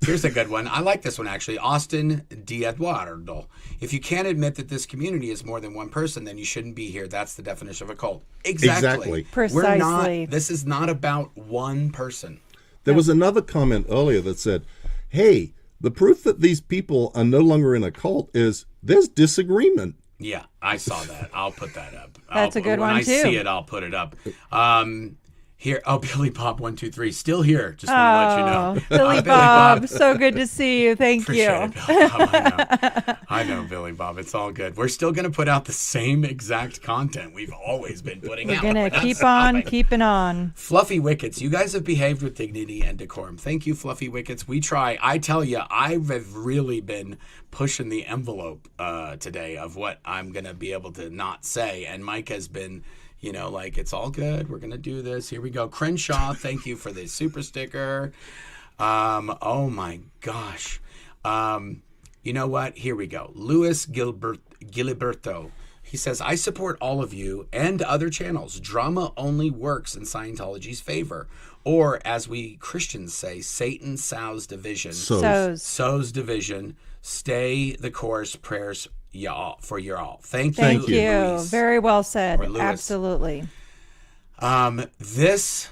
Here's a good one. I like this one, actually. Austin D'Eduardo. If you can't admit that this community is more than one person, then you shouldn't be here. That's the definition of a cult. Exactly. Precisely. This is not about one person. There was another comment earlier that said, hey, the proof that these people are no longer in a cult is there's disagreement. Yeah, I saw that. I'll put that up. That's a good one, When I too. see it, I'll put it up. Here, Billy Bob 123, still here. Just want to let you know. Billy Bob, so good to see you. Thank Appreciate you. it, Billy Bob. I know, Billy Bob. It's all good. We're still going to put out the same exact content we've always been putting out. We're going We're to not keep on stopping. keeping on. Fluffy Wickets, you guys have behaved with dignity and decorum. Thank you, Fluffy Wickets. We try. I tell you, I've really been pushing the envelope today of what I'm going to be able to not say. And Mike has been, like, it's all good. We're going to do this. Here we go. Crenshaw, thank you for the super sticker. Oh, my gosh. You know what? Here we go. Luis Giliberto. He says, I support all of you and other channels. Drama only works in Scientology's favor. Or, as we Christians say, Satan sows division. Sows division. Stay the course. Prayers for y'all. Thank you. Thank you. Luis. Very well said. Or Lewis. Absolutely. This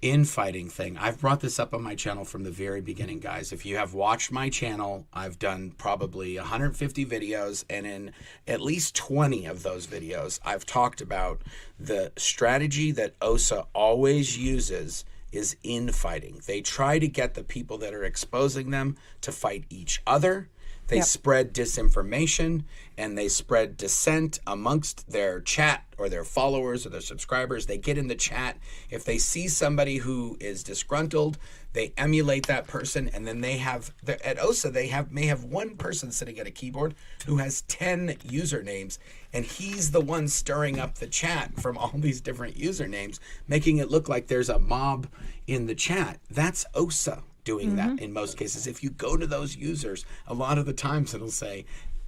infighting thing, I've brought this up on my channel from the very beginning, guys. If you have watched my channel, I've done probably 150 videos, and in at least 20 of those videos, I've talked about the strategy that OSA always uses is infighting. They try to get the people that are exposing them to fight each other. They spread disinformation, and they spread dissent amongst their chat or their followers or their subscribers. They get in the chat. If they see somebody who is disgruntled, they emulate that person, and then they have, at OSA, they may have one person sitting at a keyboard who has 10 usernames, and he's the one stirring up the chat from all these different usernames, making it look like there's a mob in the chat. That's OSA doing that in most cases. If you go to those users, a lot of the times it'll say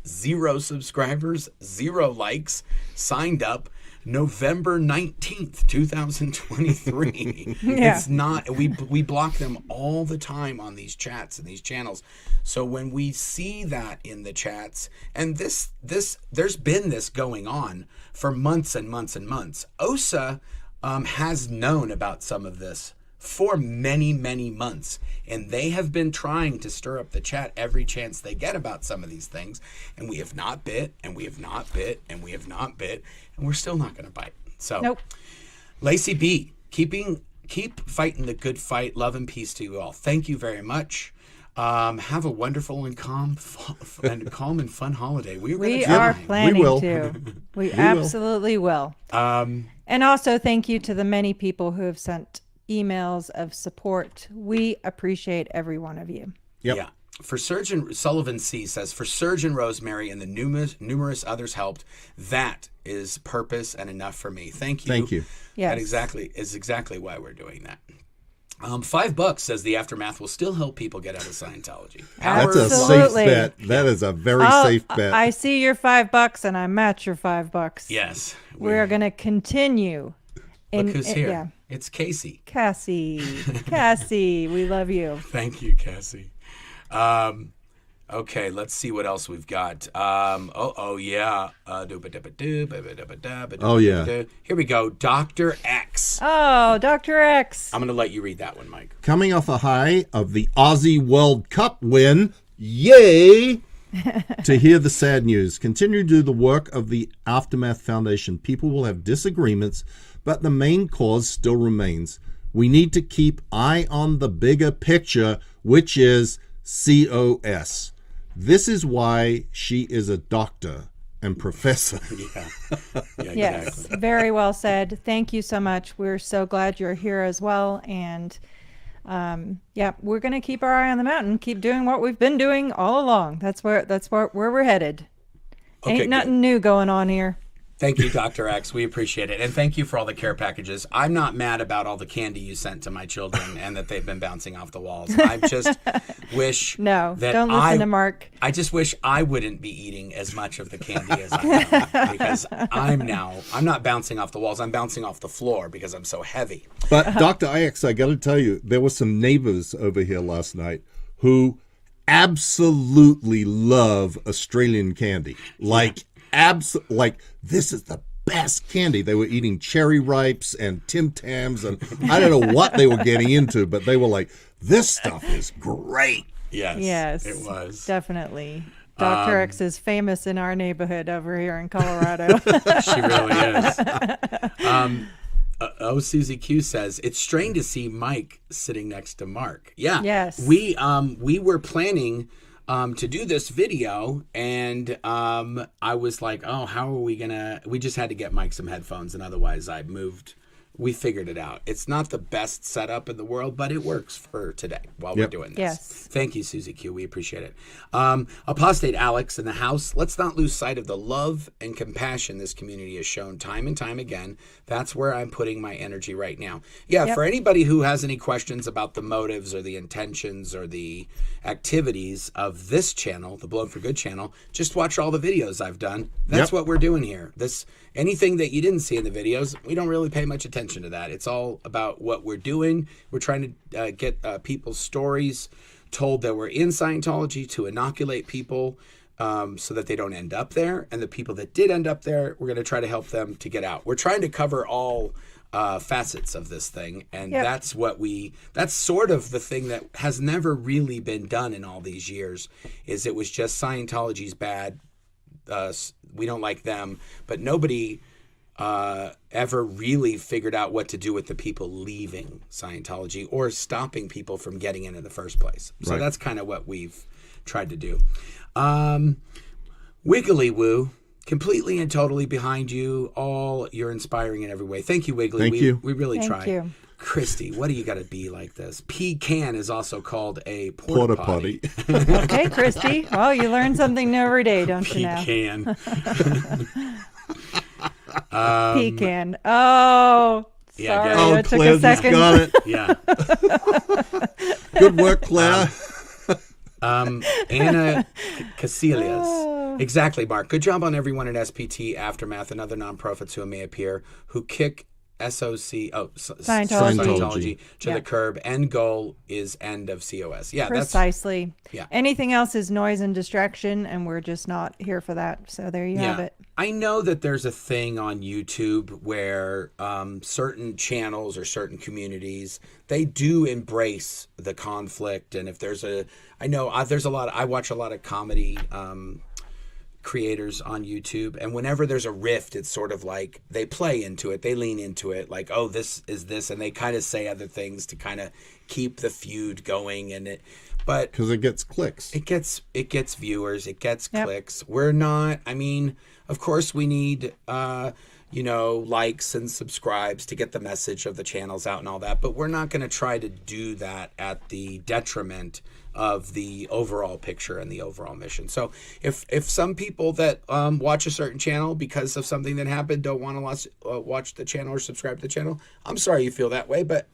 0 subscribers, 0 likes, signed up November 19th, 2023. It's not, we block them all the time on these chats and these channels. So when we see that in the chats, and this there's been this going on for months and months and months. OSA has known about some of this for many, many months. And they have been trying to stir up the chat every chance they get about some of these things. And we have not bit, and we have not bit, and we have not bit, and we're still not going to bite. So, Lacey B, keep fighting the good fight. Love and peace to you all. Thank you very much. Have a wonderful and calm and fun holiday. We are planning to. We absolutely will. And also thank you to the many people who have sent emails of support. We appreciate every one of you. Yeah. For Surgeon Sullivan C says, for Surgeon Rosemary and the numerous others helped, that is purpose and enough for me. Thank you. Thank you. Yes. That is exactly why we're doing that. $5 says the aftermath will still help people get out of Scientology. That's a safe bet. That is a very safe bet. I see your $5 and I match your $5. Yes. We're going to continue. Look who's here. Yeah. It's Casey. Cassie, we love you. Thank you, Cassie. Okay, let's see what else we've got. Oh yeah. Oh, yeah. Here we go. Dr. X. Oh, Dr. X. I'm going to let you read that one, Mike. Coming off a high of the Aussie World Cup win, yay! To hear the sad news, continue to do the work of the Aftermath Foundation. People will have disagreements, but the main cause still remains. We need to keep eye on the bigger picture, which is COS. This is why she is a doctor and professor. Yes, Exactly. very well said. Thank you so much. We're so glad you're here as well. And we're going to keep our eye on the mountain, keep doing what we've been doing all along. That's where we're headed. Okay, Ain't nothing new going on here. Thank you, Dr. X. We appreciate it. And thank you for all the care packages. I'm not mad about all the candy you sent to my children and that they've been bouncing off the walls. I just wish No, that don't listen to Mark. I just wish I wouldn't be eating as much of the candy as I am, because I'm not bouncing off the walls. I'm bouncing off the floor because I'm so heavy. But Dr. Ix, I got to tell you, there were some neighbors over here last night who absolutely love Australian candy. Like this is the best candy. They were eating cherry ripes and Tim Tams, and I don't know what they were getting into, but they were like, this stuff is great. Yes, it was. Definitely. Dr. X is famous in our neighborhood over here in Colorado. She really is. Susie Q says, it's strange to see Mike sitting next to Mark. Yeah. Yes. We were planning to do this video, and I was like, oh, how are we gonna, we just had to get Mike some headphones, and otherwise we figured it out. It's not the best setup in the world, but it works for today while we're doing this. Yes. Thank you, Susie Q. We appreciate it. Apostate Alex in the house. Let's not lose sight of the love and compassion this community has shown time and time again. That's where I'm putting my energy right now. Yeah, for anybody who has any questions about the motives or the intentions or the activities of this channel, the Blown for Good channel, just watch all the videos I've done. That's what we're doing here. Anything that you didn't see in the videos, we don't really pay much attention to that. It's all about what we're doing. We're trying to get people's stories told that we're in Scientology to inoculate people so that they don't end up there. And the people that did end up there, we're going to try to help them to get out. We're trying to cover all facets of this thing. And that's sort of the thing that has never really been done in all these years, is it was just Scientology's bad. We don't like them, but nobody ever really figured out what to do with the people leaving Scientology or stopping people from getting in the first place. So that's kind of what we've tried to do. Wiggly Woo, completely and totally behind you. You're inspiring in every way. Thank you, Wiggly. Thank you. We really try. Thank you. Christy, what do you got to be like this? Pecan is also called a porta potty. Okay, Christy. Well, you learn something new every day, don't you know? Pecan. Pecan. Oh, sorry. Oh, That took Claire a just second. got it. Yeah. Good work, Claire. Anna Casillas. Exactly, Mark. Good job on everyone at SPT, Aftermath, and other nonprofits who may appear, who kick Scientology to the curb. End goal is end of COS. Yeah, Precisely. Yeah. Anything else is noise and distraction, and we're just not here for that. So there you have it. I know that there's a thing on YouTube where certain channels or certain communities, they do embrace the conflict. And if there's I watch a lot of comedy creators on YouTube, and whenever there's a rift, it's sort of like they play into it, they lean into it, like, oh, this is this, and they kind of say other things to kind of keep the feud going, but Because it gets clicks. it gets viewers, it gets clicks. We're not, of course we need likes and subscribes to get the message of the channels out and all that, but we're not going to try to do that at the detriment of the overall picture and the overall mission. So if some people that watch a certain channel because of something that happened don't want to watch the channel or subscribe to the channel, I'm sorry you feel that way, but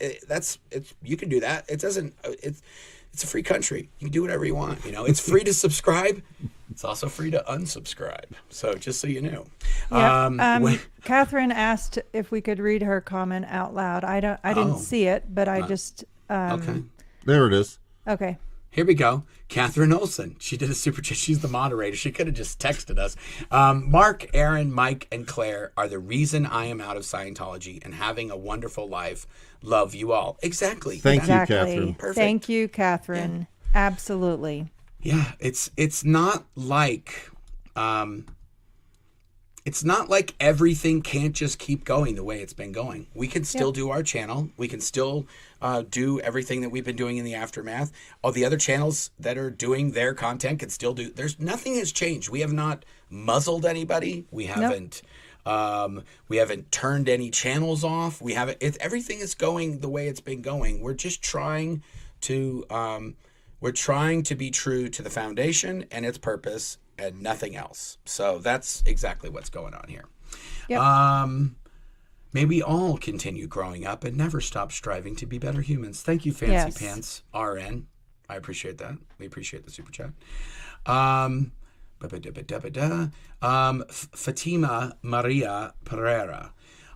you can do that. It's a free country. You can do whatever you want. It's free to subscribe. It's also free to unsubscribe. So just so you know. Yeah. Catherine asked if we could read her comment out loud. I didn't see it, but I just okay. There it is. Okay. Here we go. Catherine Olson. She did a super chat. She's the moderator. She could have just texted us. Mark, Aaron, Mike, and Claire are the reason I am out of Scientology and having a wonderful life. Love you all. Exactly. Thank you, Exactly. Catherine. Perfect. Thank you, Catherine. Absolutely. Yeah, it's not like everything can't just keep going the way it's been going. We can still do our channel. We can still do everything that we've been doing in the Aftermath. All the other channels that are doing their content can still do. Nothing has changed. We have not muzzled anybody. We haven't. We haven't turned any channels off. We haven't. Everything is going the way it's been going. We're just trying to. We're trying to be true to the foundation and its purpose and nothing else. So that's exactly what's going on here. Yep. May we all continue growing up and never stop striving to be better humans. Thank you, Fancy Yes. Pants RN. I appreciate that. We appreciate the super chat. Fatima Maria Pereira.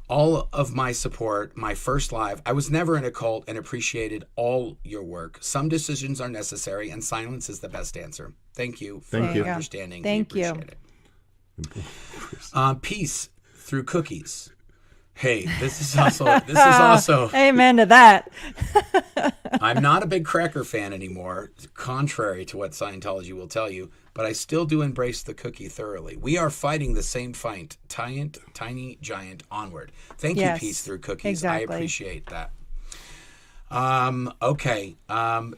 All of my support, my first live. I was never in a cult and appreciated all your work. Some decisions are necessary and silence is the best answer. Thank you for Thank you. understanding. Thank We you. appreciate it. Peace through cookies. Hey, this is also Amen to that. I'm not a big cracker fan anymore, contrary to what Scientology will tell you, but I still do embrace the cookie thoroughly. We are fighting the same fight, tiny giant onward. Thank you, Yes, Peace Through Cookies. exactly. I appreciate that.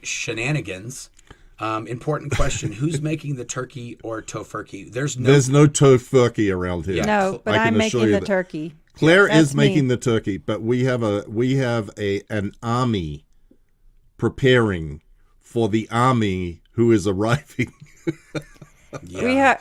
Shenanigans. Important question. Who's making the turkey or tofurkey? There's no tofurkey around here. No, but I can I'm assure making you the that. turkey. Claire That's is making me. the turkey, but we have an army preparing for the army who is arriving.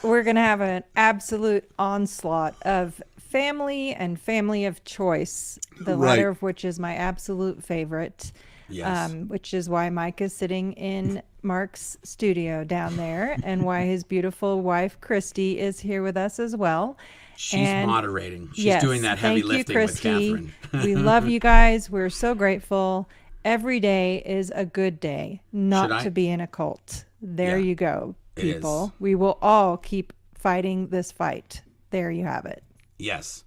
We're gonna have an absolute onslaught of family and family of choice. The Right. latter of which is my absolute favorite. Yes. Which is why Mike is sitting in Mark's studio down there, and why his beautiful wife Christy is here with us as well. She's And moderating. She's yes, doing that heavy thank lifting you, with Christy. Catherine. We love you guys. We're so grateful. Every day is a good day, Should not I- to be in a cult. There Yeah, you go, it is. people. We will all keep fighting this fight. There you have it. Yes.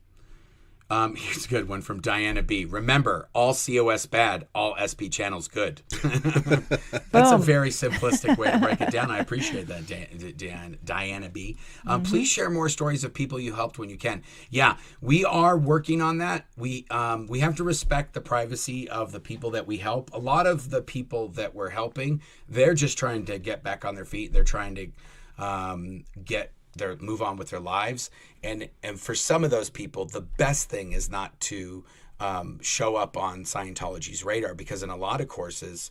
Here's a good one from Diana B. Remember, all COS bad, all SP channels good. That's a Boom. very simplistic way to break it down. I appreciate that, Diana B. Please share more stories of people you helped when you can. Yeah, we are working on that. We have to respect the privacy of the people that we help. A lot of the people that we're helping, they're just trying to get back on their feet. They're trying to move on with their lives, and for some of those people, the best thing is not to show up on Scientology's radar, because in a lot of cases,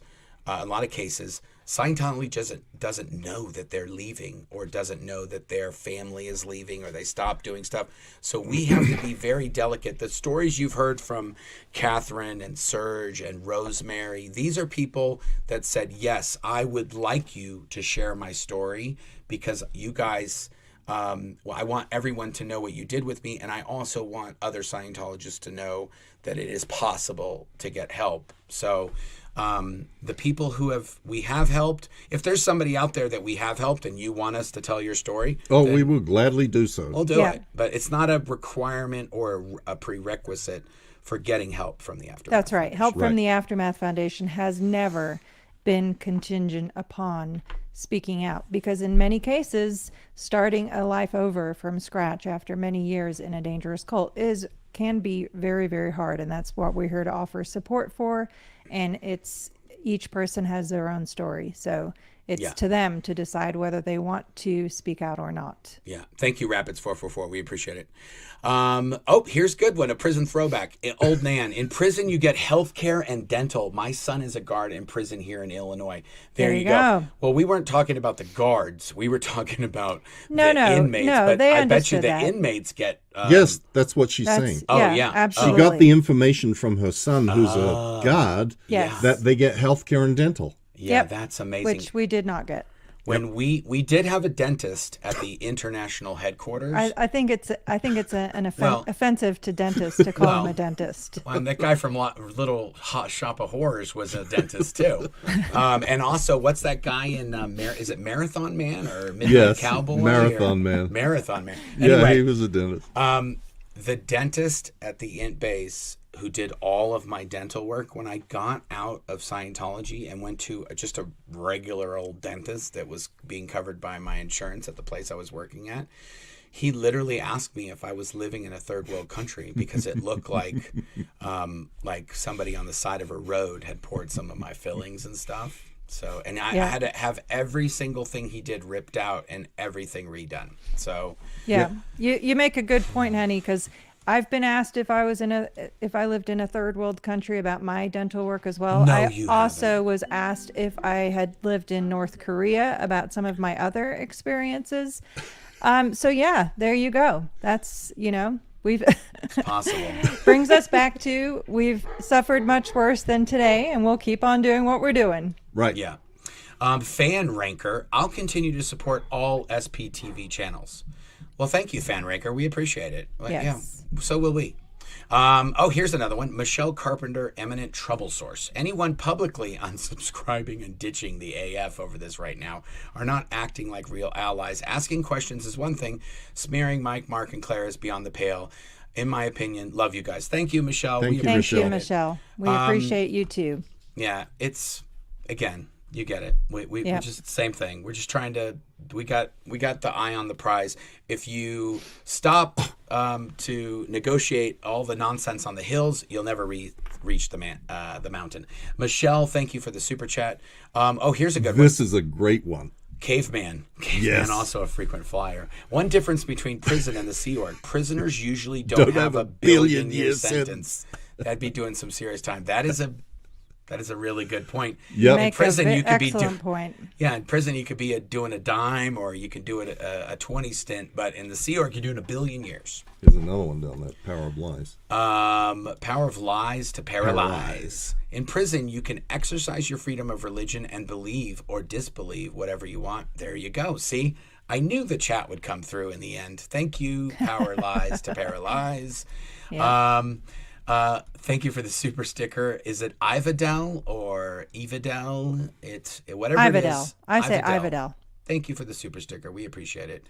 Scientology doesn't know that they're leaving, or doesn't know that their family is leaving, or they stop doing stuff. So we have to be very delicate. The stories you've heard from Catherine and Serge and Rosemary, these are people that said, yes, I would like you to share my story, because you guys, I want everyone to know what you did with me, and I also want other Scientologists to know that it is possible to get help. So the people who we have helped, if there's somebody out there that we have helped and you want us to tell your story, Oh, then we will gladly do so. we'll do Yeah. it. But it's not a requirement or a prerequisite for getting help from the Aftermath. That's right. Help Right. from the Aftermath Foundation has never been contingent upon speaking out, because in many cases, starting a life over from scratch after many years in a dangerous cult can be very, very hard, and that's what we're here to offer support for. And each person has their own story, so it's Yeah. to them to decide whether they want to speak out or not. Yeah. Thank you, Rapids444. We appreciate it. Here's a good one. A prison throwback. Old Nan. In prison, you get health care and dental. My son is a guard in prison here in Illinois. There you go. Well, we weren't talking about the guards. We were talking about the inmates. No, but they I bet you understood the that. inmates get... Yes, that's what she's saying. That's, Oh, yeah, yeah. absolutely. She got the information from her son, who's a guard, Yes. that they get health care and dental. Yeah, Yep. that's amazing. which we did not get. When we did have a dentist at the international headquarters. I think it's Well- offensive to dentists to call him Well, a dentist. And that guy from Little Hot Shop of Horrors was a dentist too. And also, what's that guy in? Is it Marathon Man or Midnight Yes, Cowboy? Marathon Man. Marathon Man. Yeah, Anyway, he was a dentist. the dentist at the Int base who did all of my dental work, when I got out of Scientology and went to just a regular old dentist that was being covered by my insurance at the place I was working at, he literally asked me if I was living in a third world country, because it looked like somebody on the side of a road had poured some of my fillings and stuff. So, and I had to have every single thing he did ripped out and everything redone. So, Yeah. You make a good point, honey, because I've been asked if I lived in a third world country about my dental work as well. No, I you also was asked if I had lived in North Korea about some of my other experiences. So yeah, there you go. That's, We've Possible. brings us back to we've suffered much worse than today, and we'll keep on doing what we're doing. Right. Yeah. Fan Ranker, I'll continue to support all SPTV channels. Well, thank you, Fan Ranker. We appreciate it. Yes. Yeah, so will we. Here's another one. Michelle Carpenter, eminent trouble source. Anyone publicly unsubscribing and ditching the AF over this right now are not acting like real allies. Asking questions is one thing. Smearing Mike, Mark, and Claire is beyond the pale. In my opinion, love you guys. Thank you, Michelle. Thank you, Thank Michelle. you, Michelle. We appreciate you too. Yeah, it's, again, you get it. We Yep. just same thing. We're just trying to. We got the eye on the prize. If you stop to negotiate all the nonsense on the hills, you'll never reach the mountain. Michelle, thank you for the super chat. Here's a good one. This is a great one. Caveman, Yes. also a frequent flyer. One difference between prison and the Sea Org: prisoners usually don't have a billion-year billion-year sentence. That'd be doing some serious time. That is a really good point. Yep. Make prison, a you could be excellent point. Yeah, in prison you could be doing a dime, or you could do it a 20 stint. But in the Sea Org, you're doing 1 billion years. Here's another one down there. Power of Lies. Power of lies to paralyze. Paralyze. In prison, you can exercise your freedom of religion and believe or disbelieve whatever you want. There you go. See, I knew the chat would come through in the end. Thank you, Power Lies to Paralyze. Yeah. Thank you for the super sticker. Is it Ivadel or Evadel? It's whatever it Ivadel. is. I say Ivadel. Thank you for the super sticker. We appreciate it.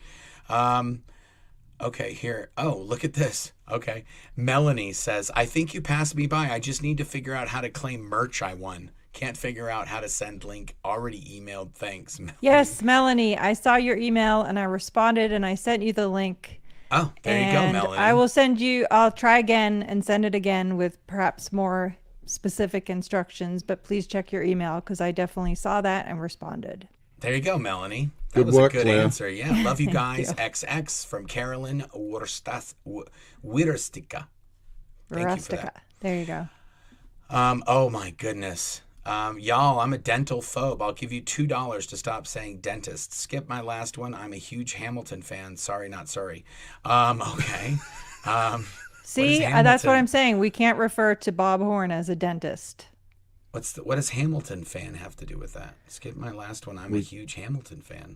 Okay, here. Oh, look at this. Okay. Melanie says, I think you passed me by. I just need to figure out how to claim merch I won. Can't figure out how to send link. Already emailed. Thanks. Melanie. Yes, Melanie, I saw your email and I responded and I sent you the link. Oh, there you go, And Melanie. I'll try again and send it again with perhaps more specific instructions, but please check your email because I definitely saw that and responded. There you go, Melanie. That Good was work, a good Claire. answer. Yeah, love you guys. you. XX from Carolyn Wirstica. Thank you for Rustica. that. There you go. Oh my goodness. Y'all, I'm a dental phobe. I'll give you $2 to stop saying dentist. Skip my last one. I'm a huge Hamilton fan. Sorry, not sorry. Okay. See, that's Hamilton? what I'm saying. We can't refer to Bob Horn as a dentist. What does Hamilton fan have to do with that? Skip my last one. I'm a huge Hamilton fan.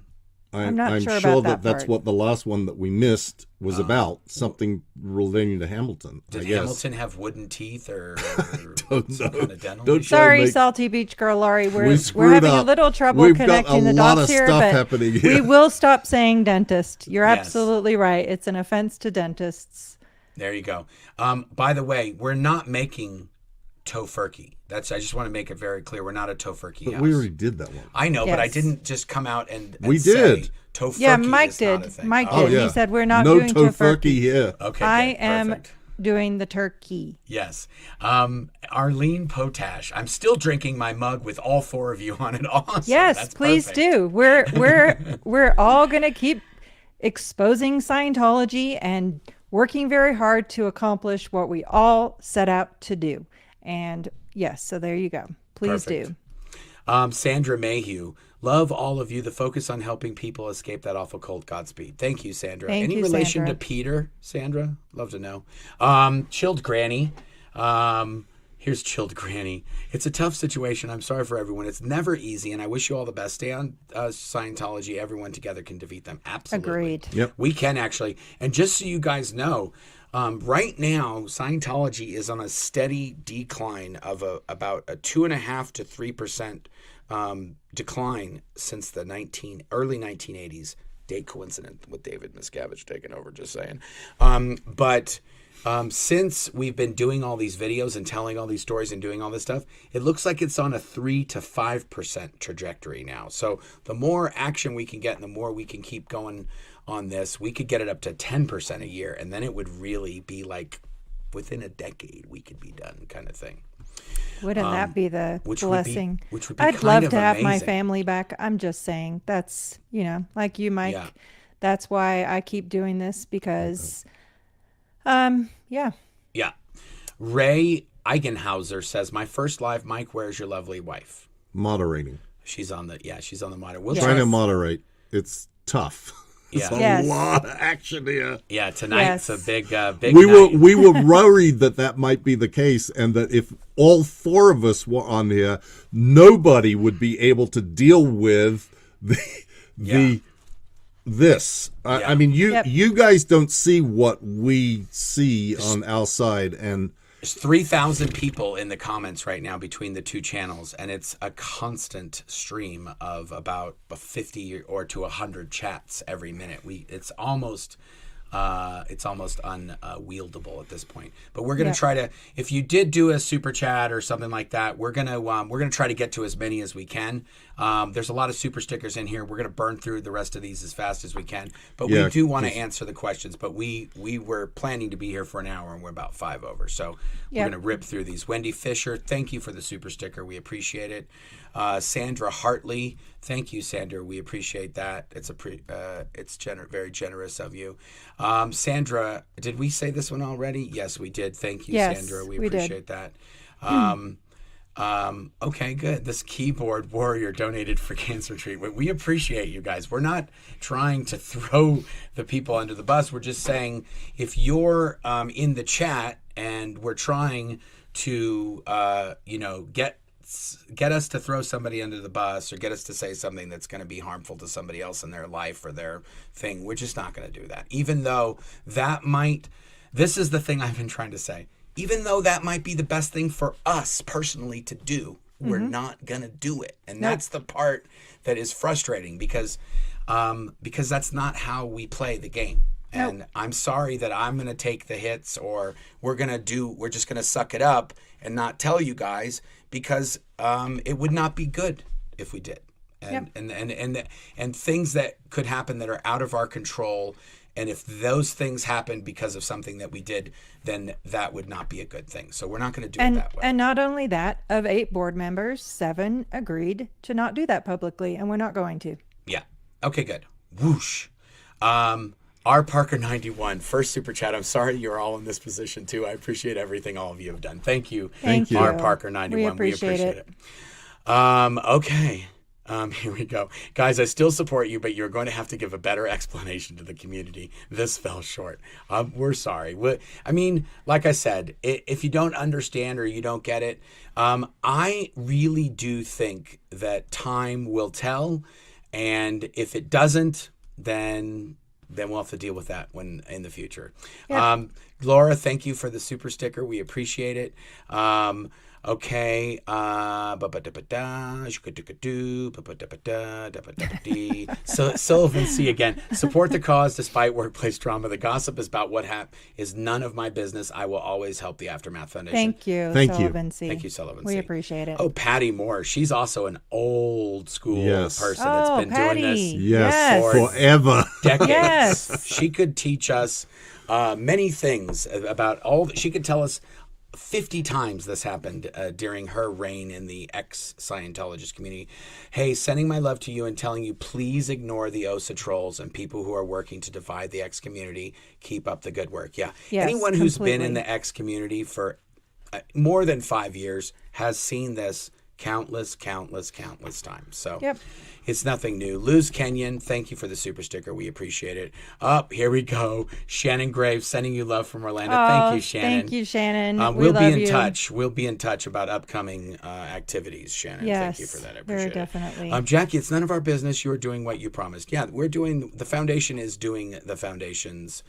I'm not I'm sure sure about that that's part. what the last one that we missed was about. Something relating to Hamilton. I Did guess. Hamilton have wooden teeth or Don't some know. kind of dental Don't issue? try to Sorry, make- Salty Beach Girl Laurie. We We're screwed having a up. little trouble We've got connecting a the lot dots of here, stuff but happening we here. will stop saying dentist. You're Yes. absolutely right. It's an offense to dentists. There you go. By the way, we're not making tofurkey. I just want to make it very clear. We're not a tofurkey But house. we already did that one. I know, but I Yes. didn't just come out and We say did. tofurkey Yeah, Mike is not a did. thing. Mike Oh, did. He said we're not no doing tofurkey here. Okay, I good. am Perfect. doing the turkey. Yes. Arlene Potash. I'm still drinking my mug with all four of you on it. Awesome. Yes, That's please perfect. do. We're all gonna keep exposing Scientology and working very hard to accomplish what we all set out to do. And yes, so there you go. Please Perfect. do. Sandra Mayhew. Love all of you. The focus on helping people escape that awful cult. Godspeed. Thank you, Sandra. Thank Any you, relation Sandra. to Peter, Sandra? Love to know. Chilled Granny. Here's Chilled Granny. It's a tough situation. I'm sorry for everyone. It's never easy, and I wish you all the best. Stay on Scientology. Everyone together can defeat them. Absolutely. Agreed. Yep. We can actually. And just so you guys know, right now, Scientology is on a steady decline of about a 2.5% to 3% decline since the early 1980s. Date coincident with David Miscavige taking over, just saying. But since we've been doing all these videos and telling all these stories and doing all this stuff, it looks like it's on a 3 to 5% trajectory now. So the more action we can get and the more we can keep going on this, we could get it up to 10% a year. And then it would really be like within a decade we could be done, kind of thing. Wouldn't that be the which would be- blessing? which would be I'd kind love of to have my amazing. family back. I'm just saying that's, like you, Mike. Yeah. That's why I keep doing this because, yeah. Yeah. Ray Eigenhauser says, my first live, Mike, where's your lovely wife? Moderating. She's on the monitor. We'll Yes. Trying try to moderate. It's tough. There's a Yes. lot of action here. Yeah, tonight's Yes. a big night. We were worried that might be the case, and that if all four of us were on here, nobody would be able to deal with this. I mean, you guys don't see what we see on our side, and There's 3,000 people in the comments right now between the two channels, and it's a constant stream of about 50 or to 100 chats every minute. It's almost unwieldable at this point. But we're going to try to, if you did do a super chat or something like that, we're going to try to get to as many as we can. There's a lot of super stickers in here. We're going to burn through the rest of these as fast as we can. But we do want to answer the questions. But we were planning to be here for an hour, and we're about 5 over. So we're going to rip through these. Wendy Fisher, thank you for the super sticker. We appreciate it. Sandra Hartley, thank you, Sandra. We appreciate that. It's very generous of you. Sandra, did we say this one already? Yes, we did. Thank you, Yes, Sandra. We we did. appreciate that. Okay, good. This keyboard warrior donated for cancer treatment. We appreciate you guys. We're not trying to throw the people under the bus. We're just saying if you're in the chat and we're trying to get us to throw somebody under the bus or get us to say something that's going to be harmful to somebody else in their life or their thing, we're just not going to do that. Even though this is the thing I've been trying to say. Even though that might be the best thing for us personally to do, we're not going to do it. And that's the part that is frustrating because that's not how we play the game. And I'm sorry that I'm going to take the hits, or we're just going to suck it up and not tell you guys, because it would not be good if we did. And things that could happen that are out of our control, and if those things happened because of something that we did, then that would not be a good thing. So we're not going to do it that way. And not only that, of 8 board members, 7 agreed to not do that publicly, and we're not going to. Yeah. Okay, good. Whoosh. R. Parker 91, first super chat. I'm sorry you're all in this position too. I appreciate everything all of you have done. Thank you. Thank you. R. Parker 91. We appreciate it. Okay. Here we go. Guys, I still support you, but you're going to have to give a better explanation to the community. This fell short. We're sorry. I mean, like I said, if you don't understand or you don't get it, I really do think that time will tell. And if it doesn't, then we'll have to deal with that when in the future. Yep. Laura, thank you for the super sticker. We appreciate it. Okay. So Sullivan C again. Support the cause despite workplace trauma. The gossip is about what is none of my business. I will always help the Aftermath Foundation. Thank you, Thank you. Sullivan C. Thank you, Sullivan We C. appreciate it. Oh, Patty Moore. She's also an old school Yes. person that's been Patty. doing this yes, For- forever. decades. Yes. She could teach us many things about she could tell us 50 times this happened during her reign in the ex-Scientologist community. Hey, sending my love to you and telling you please ignore the OSA trolls and people who are working to divide the X community. Keep up the good work. Yeah. Yes, Anyone who's been completely. in the X community for more than 5 years has seen this countless times. So Yep. it's nothing new. Luz Kenyon, thank you for the super sticker. We appreciate it. Here we go. Shannon Graves, sending you love from Orlando. Thank you, Shannon. Thank you, Shannon. We'll be love in you. touch. We'll be in touch about upcoming activities, Shannon. Thank you Yes, for that. I very appreciate definitely. it. Jackie, it's none of our business. You're doing what you promised. Yeah, the foundation is doing the foundation's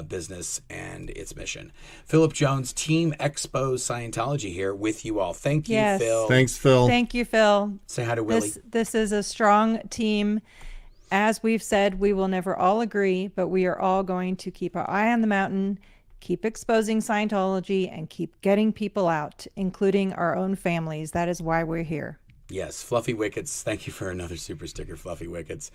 business and its mission. Philip Jones, Team Expose Scientology here with you all. Thank you, Yes. Phil. Thanks, Phil. Thank you, Phil. Say hi to Willie. This is a strong team. As we've said, we will never all agree, but we are all going to keep our eye on the mountain, keep exposing Scientology, and keep getting people out, including our own families. That is why we're here. Yes, Fluffy Wickets. Thank you for another super sticker, Fluffy Wickets.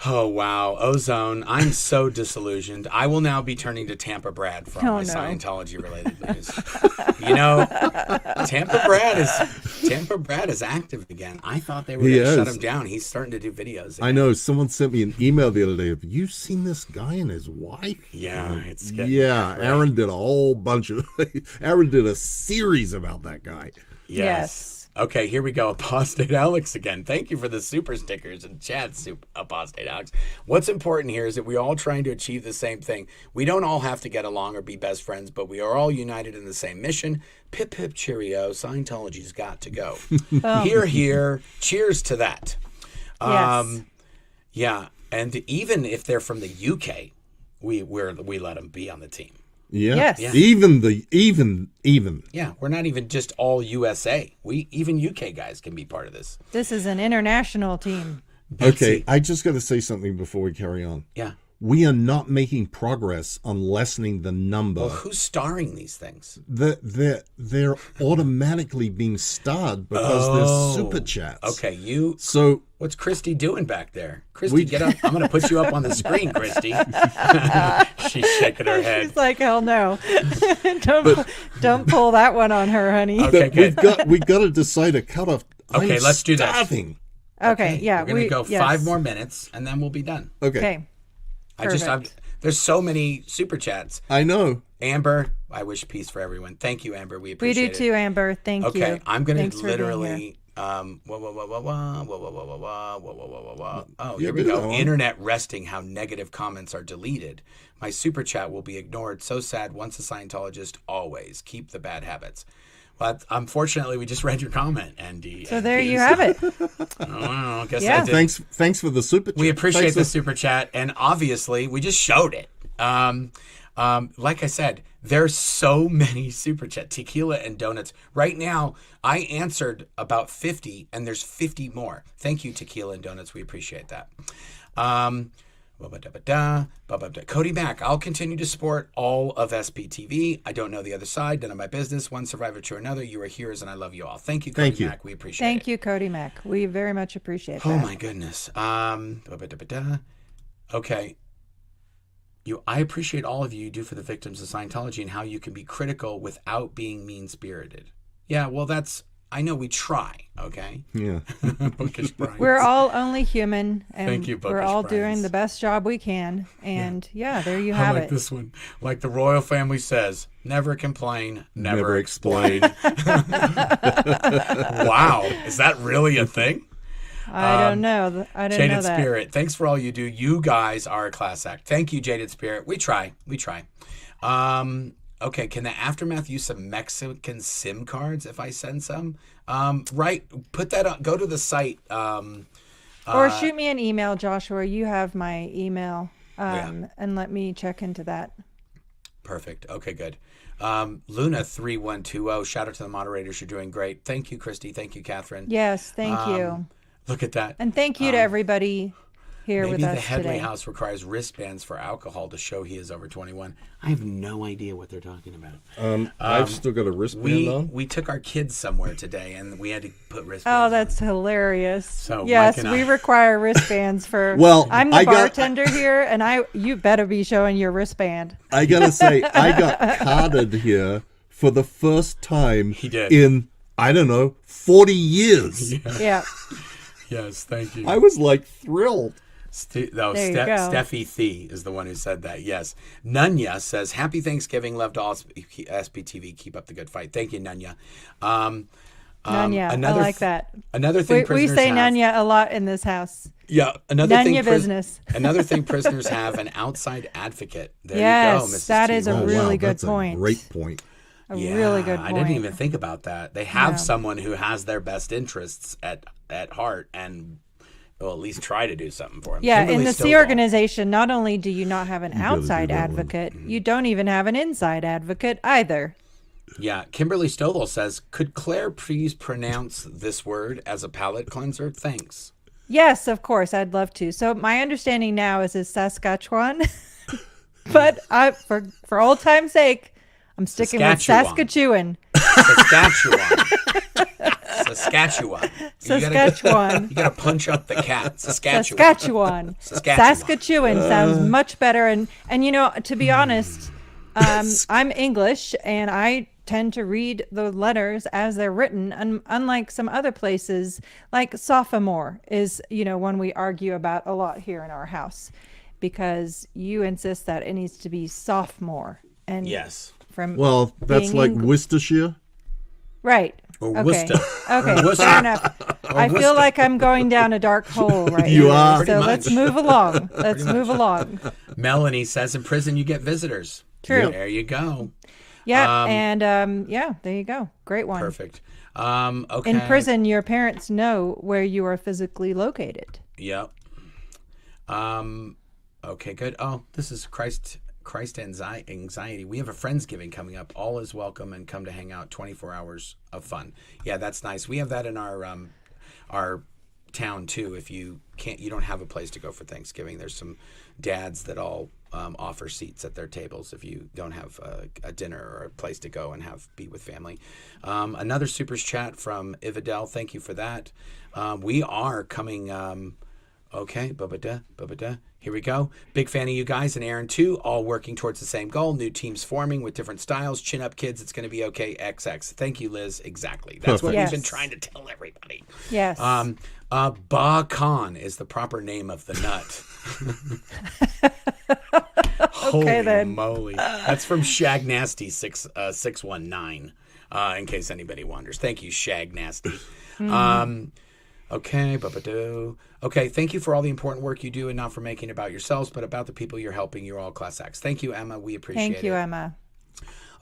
Oh, wow. Ozone. I'm so disillusioned. I will now be turning to Tampa Brad for all my no. Scientology-related news. You know, Tampa Brad is active again. I thought they were He going to shut is. him down. He's starting to do videos again. I know someone sent me an email the other day. Have you seen this guy and his wife? Yeah, it's getting Aaron did a whole bunch of. Aaron did a series about that guy. Yes. Okay, here we go. Apostate Alex again. Thank you for the super stickers and chat, Apostate Alex. What's important here is that we're all trying to achieve the same thing. We don't all have to get along or be best friends, but we are all united in the same mission. Pip, pip, cheerio. Scientology's got to go. Hear, hear. Cheers to that. Yes. Yeah, and even if they're from the UK, we let them be on the team. Yeah. Yes. Yeah. Even. Yeah, we're not even just all USA. Even UK guys can be part of this. This is an international team. Okay, I just got to say something before we carry on. Yeah. We are not making progress on lessening the number. Well, who's starring these things? They're automatically being starred because there's super chats. Okay, So what's Christy doing back there? Christy, get up. I'm going to put you up on the screen, Christy. She's shaking her head. She's like, hell no. don't pull that one on her, honey. Okay, good. we've got to decide a cutoff. Okay, let's do that. Starving. Okay, yeah. We're going to go yes. 5 more minutes, and then we'll be done. Okay. There's so many super chats. I know. Amber, I wish peace for everyone. Thank you, Amber. We We appreciate it. do too, Amber. Thank you. Okay, I'm going Thanks to for being here. literally. Oh, here we Yeah, go. go on. Internet resting how negative comments are deleted. My super chat will be ignored. So sad. Once a Scientologist, always keep the bad habits. Well, unfortunately, we just read your comment, Andy. So there you have it. I guess Yeah. I did. Thanks for the super chat. We appreciate Thanks the for- super chat, and obviously, we just showed it. Like I said, there's so many super chat, tequila and donuts. Right now, I answered about 50, and there's 50 more. Thank you, tequila and donuts. We appreciate that. Cody Mack, I'll continue to support all of SPTV. I don't know the other side, none of my business. One survivor to another. You are heroes, and I love you all. Thank you, Cody Thank you. Mack. We appreciate it. Thank you, Cody Mack. We very much appreciate that. Oh my goodness. Okay. I appreciate all of you do for the victims of Scientology and how you can be critical without being mean-spirited. Yeah, well, I know we try, okay? Yeah. Bookish Brian. We're all only human, and Thank you, we're Bookish all Brians. doing the best job we can. And yeah, there you I have like it. this one. Like the royal family says, never complain, never Never explain. Wow. Is that really a thing? I don't know. I didn't know Jaded that. Spirit, thanks for all you do. You guys are a class act. Thank you, Jaded Spirit. We try. Okay, can the Aftermath use some Mexican SIM cards if I send some? Right, put that on. Go to the site. Or shoot me an email, Joshua. You have my email, Yeah. and let me check into that. Perfect. Okay, good. Luna3120, shout out to the moderators. You're doing great. Thank you, Christy. Thank you, Catherine. Yes, thank you. Look at that. And thank you to everybody here Maybe with the us Headley today. House requires wristbands for alcohol to show he is over 21. I have no idea what they're talking about. I've still got a wristband on. We took our kids somewhere today, and we had to put Oh, wristbands that's hilarious. So, yes, Mike and we I- require wristbands for. Well, I'm the I got- bartender here, and you better be showing your wristband. I gotta say, I got carded here for the first time He did. in, I don't know, 40 years. Yeah. Yes, thank you. Oh, Oh, There you go. Steffi Thee is the one who said that. Yes. Nunya says, Happy Thanksgiving. Love to all SPTV. Keep up the good fight. Thank you, Nunya. Nunya. I like that. Another thing We prisoners say have. Nunya a lot in this house. Yeah. Another thing Nunya business. Another thing prisoners have an outside advocate. There Yes, you go, Mrs. that is T. a Rose. really good that's point. A great point. A really good I point. didn't even think about that. They have Yeah. someone who has their best interests at heart and will at least try to do something for them. Yeah, in Kimberly the C Stovall. organization, not only do you not have an gotta do outside that one. advocate, you don't even have an inside advocate either. Yeah, Kimberly Stovall says, could Claire please pronounce this word as a palate cleanser? Thanks. Yes, of course, I'd love to. So my understanding now is Saskatchewan, but for old time's sake, I'm sticking with Saskatchewan. Saskatchewan. Saskatchewan. Saskatchewan. You gotta punch up the cat. Saskatchewan. Saskatchewan. Saskatchewan. Saskatchewan sounds much better. And you know, to be honest, I'm English and I tend to read the letters as they're written. And unlike some other places, like sophomore is, one we argue about a lot here in our house, because you insist that it needs to be sophomore. And Yes. from Well, that's being like Eng- Worcestershire. right. Or Okay. Worcester. Okay. Worcester. Fair enough. I feel like I'm going down a dark hole right You now. are. Pretty So much. let's move along. Let's move along. Melanie says in prison you get visitors. True. There you go. Yeah. And yeah, there you go. Great one. Perfect. Okay. In prison, your parents know where you are physically located. Yep. Okay, good. Oh, this is Christ anxiety. We have a Friendsgiving coming up. All is welcome and come to hang out. 24 hours of fun. Yeah, that's nice. We have that in our town too. If you don't have a place to go for Thanksgiving, there's some dads that all offer seats at their tables if you don't have a dinner or a place to go and be with family. Another super chat from Ivadel. Thank you for that. We are coming. Okay, ba-ba-da. Here we go. Big fan of you guys and Aaron too, all working towards the same goal. New teams forming with different styles. Chin up, kids. It's going to be okay. XX. Thank you, Liz. Exactly. That's what Yes. we've been trying to tell everybody. Yes. Ba Khan is the proper name of the nut. Holy then. moly. That's from Shag Nasty 619, in case anybody wonders. Thank you, Shag Nasty. Okay, ba-ba-do. Okay, thank you for all the important work you do and not for making it about yourselves, but about the people you're helping. You're all class acts. Thank you, Emma. We appreciate it. Thank you, Emma.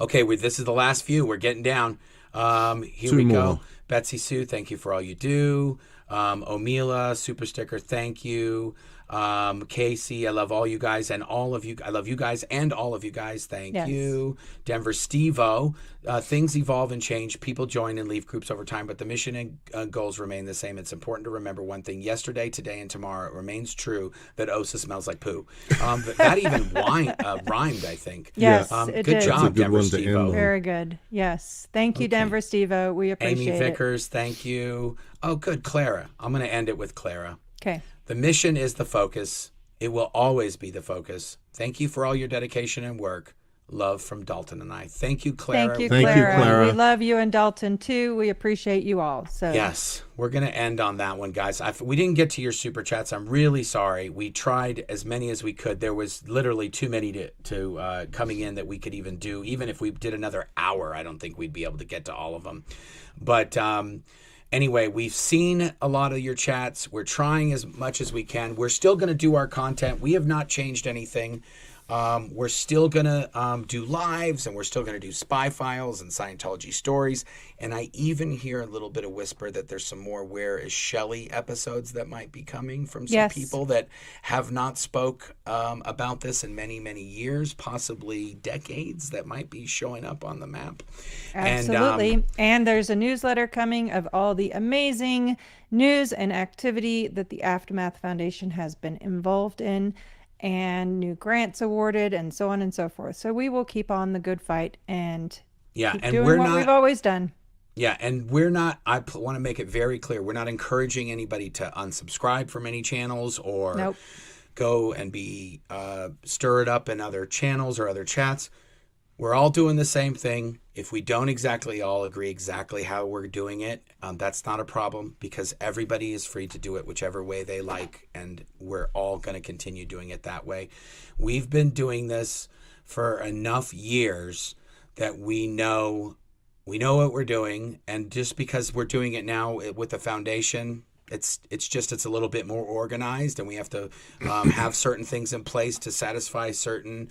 Okay, this is the last few. We're getting down. Here Two we go. more. Betsy Sue, thank you for all you do. Omila, super sticker, thank you. Casey, I love all you guys and all of you. I love you guys and all of you guys. Thank Yes. you. Denver Steve-O, things evolve and change. People join and leave groups over time, but the mission and goals remain the same. It's important to remember one thing. Yesterday, today, and tomorrow, it remains true that Osa smells like poo. That even rhymed, I think. Yes, Good it did. That's a job, good Denver one to Steve-O. end on. Very good. Yes. Thank you, Denver Steve-O. We Amy appreciate it. Vickers, thank you. Oh, good. Clara. I'm going to end it with Clara. Okay. The mission is the focus. It will always be the focus. Thank you for all your dedication and work. Love from Dalton and I. Thank you, Clara. Thank you, Thank you, Clara. Clara. We love you and Dalton too. We appreciate you all. So Yes, we're going to end on that one, guys. We didn't get to your super chats. I'm really sorry. We tried as many as we could. There was literally too many to coming in that we could even do. Even if we did another hour, I don't think we'd be able to get to all of them. But anyway, we've seen a lot of your chats. We're trying as much as we can. We're still going to do our content. We have not changed anything. We're still going to do lives, and we're still going to do spy files and Scientology stories. And I even hear a little bit of whisper that there's some more Where is Shelley episodes that might be coming from some Yes. people that have not spoke about this in many, many years, possibly decades, that might be showing up on the map. absolutely. And there's a newsletter coming of all the amazing news and activity that the Aftermath Foundation has been involved in, and new grants awarded, and so on and so forth. So we will keep on the good fight and Yeah, keep and doing we're what not. we've always done. Yeah, and we're not, I want to make it very clear, we're not encouraging anybody to unsubscribe from any channels or Nope. go and be stir it up in other channels or other chats. We're all doing the same thing. If we don't exactly all agree exactly how we're doing it, that's not a problem, because everybody is free to do it whichever way they like, and we're all going to continue doing it that way. We've been doing this for enough years that we know what we're doing, and just because we're doing it now with the foundation, it's a little bit more organized, and we have to have certain things in place to satisfy certain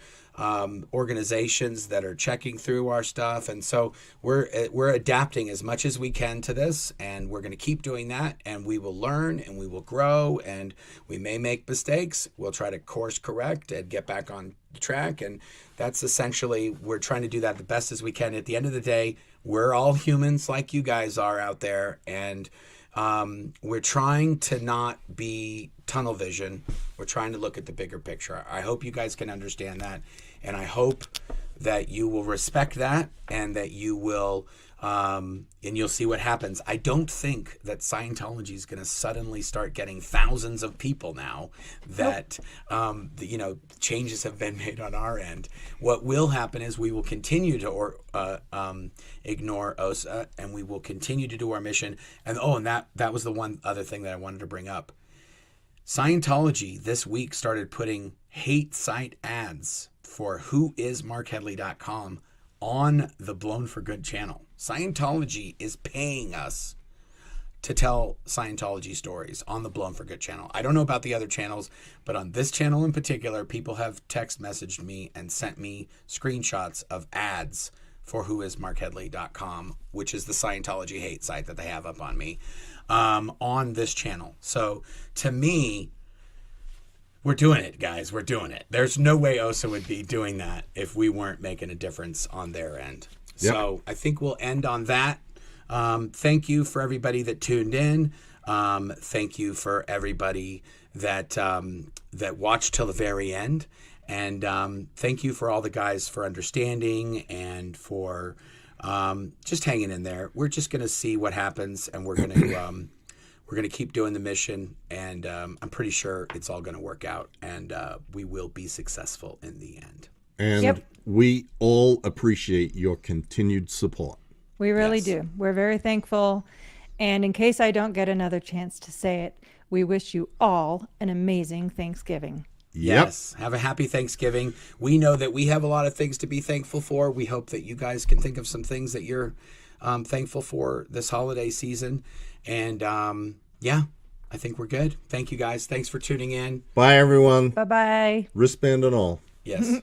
organizations that are checking through our stuff. And so we're adapting as much as we can to this, and we're going to keep doing that, and we will learn and we will grow, and we may make mistakes. We'll try to course correct and get back on track, and that's essentially, we're trying to do that the best as we can. At the end of the day, we're all humans like you guys are out there, and we're trying to not be tunnel vision. We're trying to look at the bigger picture. I hope you guys can understand that, and I hope that you will respect that, and that you will and you'll see what happens. I don't think that Scientology is going to suddenly start getting thousands of people now that changes have been made on our end. What will happen is we will continue to ignore OSA, and we will continue to do our mission. And that was the one other thing that I wanted to bring up. Scientology this week started putting hate site ads for whoismarkhedley.com on the Blown for Good channel. Scientology is paying us to tell Scientology stories on the Blown for Good channel. I don't know about the other channels, but on this channel in particular, people have text messaged me and sent me screenshots of ads for whoismarkhedley.com, which is the Scientology hate site that they have up on me, on this channel. So to me, we're doing it, guys. We're doing it. There's no way OSA would be doing that if we weren't making a difference on their end. Yep. So I think we'll end on that. Thank you for everybody that tuned in. Thank you for everybody that that watched till the very end. And thank you for all the guys for understanding and for just hanging in there. We're just going to see what happens, and we're going to keep doing the mission. And I'm pretty sure it's all going to work out, and we will be successful in the end. And we all appreciate your continued support. We really Yes. do. We're very thankful. And in case I don't get another chance to say it, we wish you all an amazing Thanksgiving. Yes. Have a happy Thanksgiving. We know that we have a lot of things to be thankful for. We hope that you guys can think of some things that you're thankful for this holiday season. And yeah, I think we're good. Thank you guys. Thanks for tuning in. Bye, everyone. Bye-bye. Wristband and all. Yes.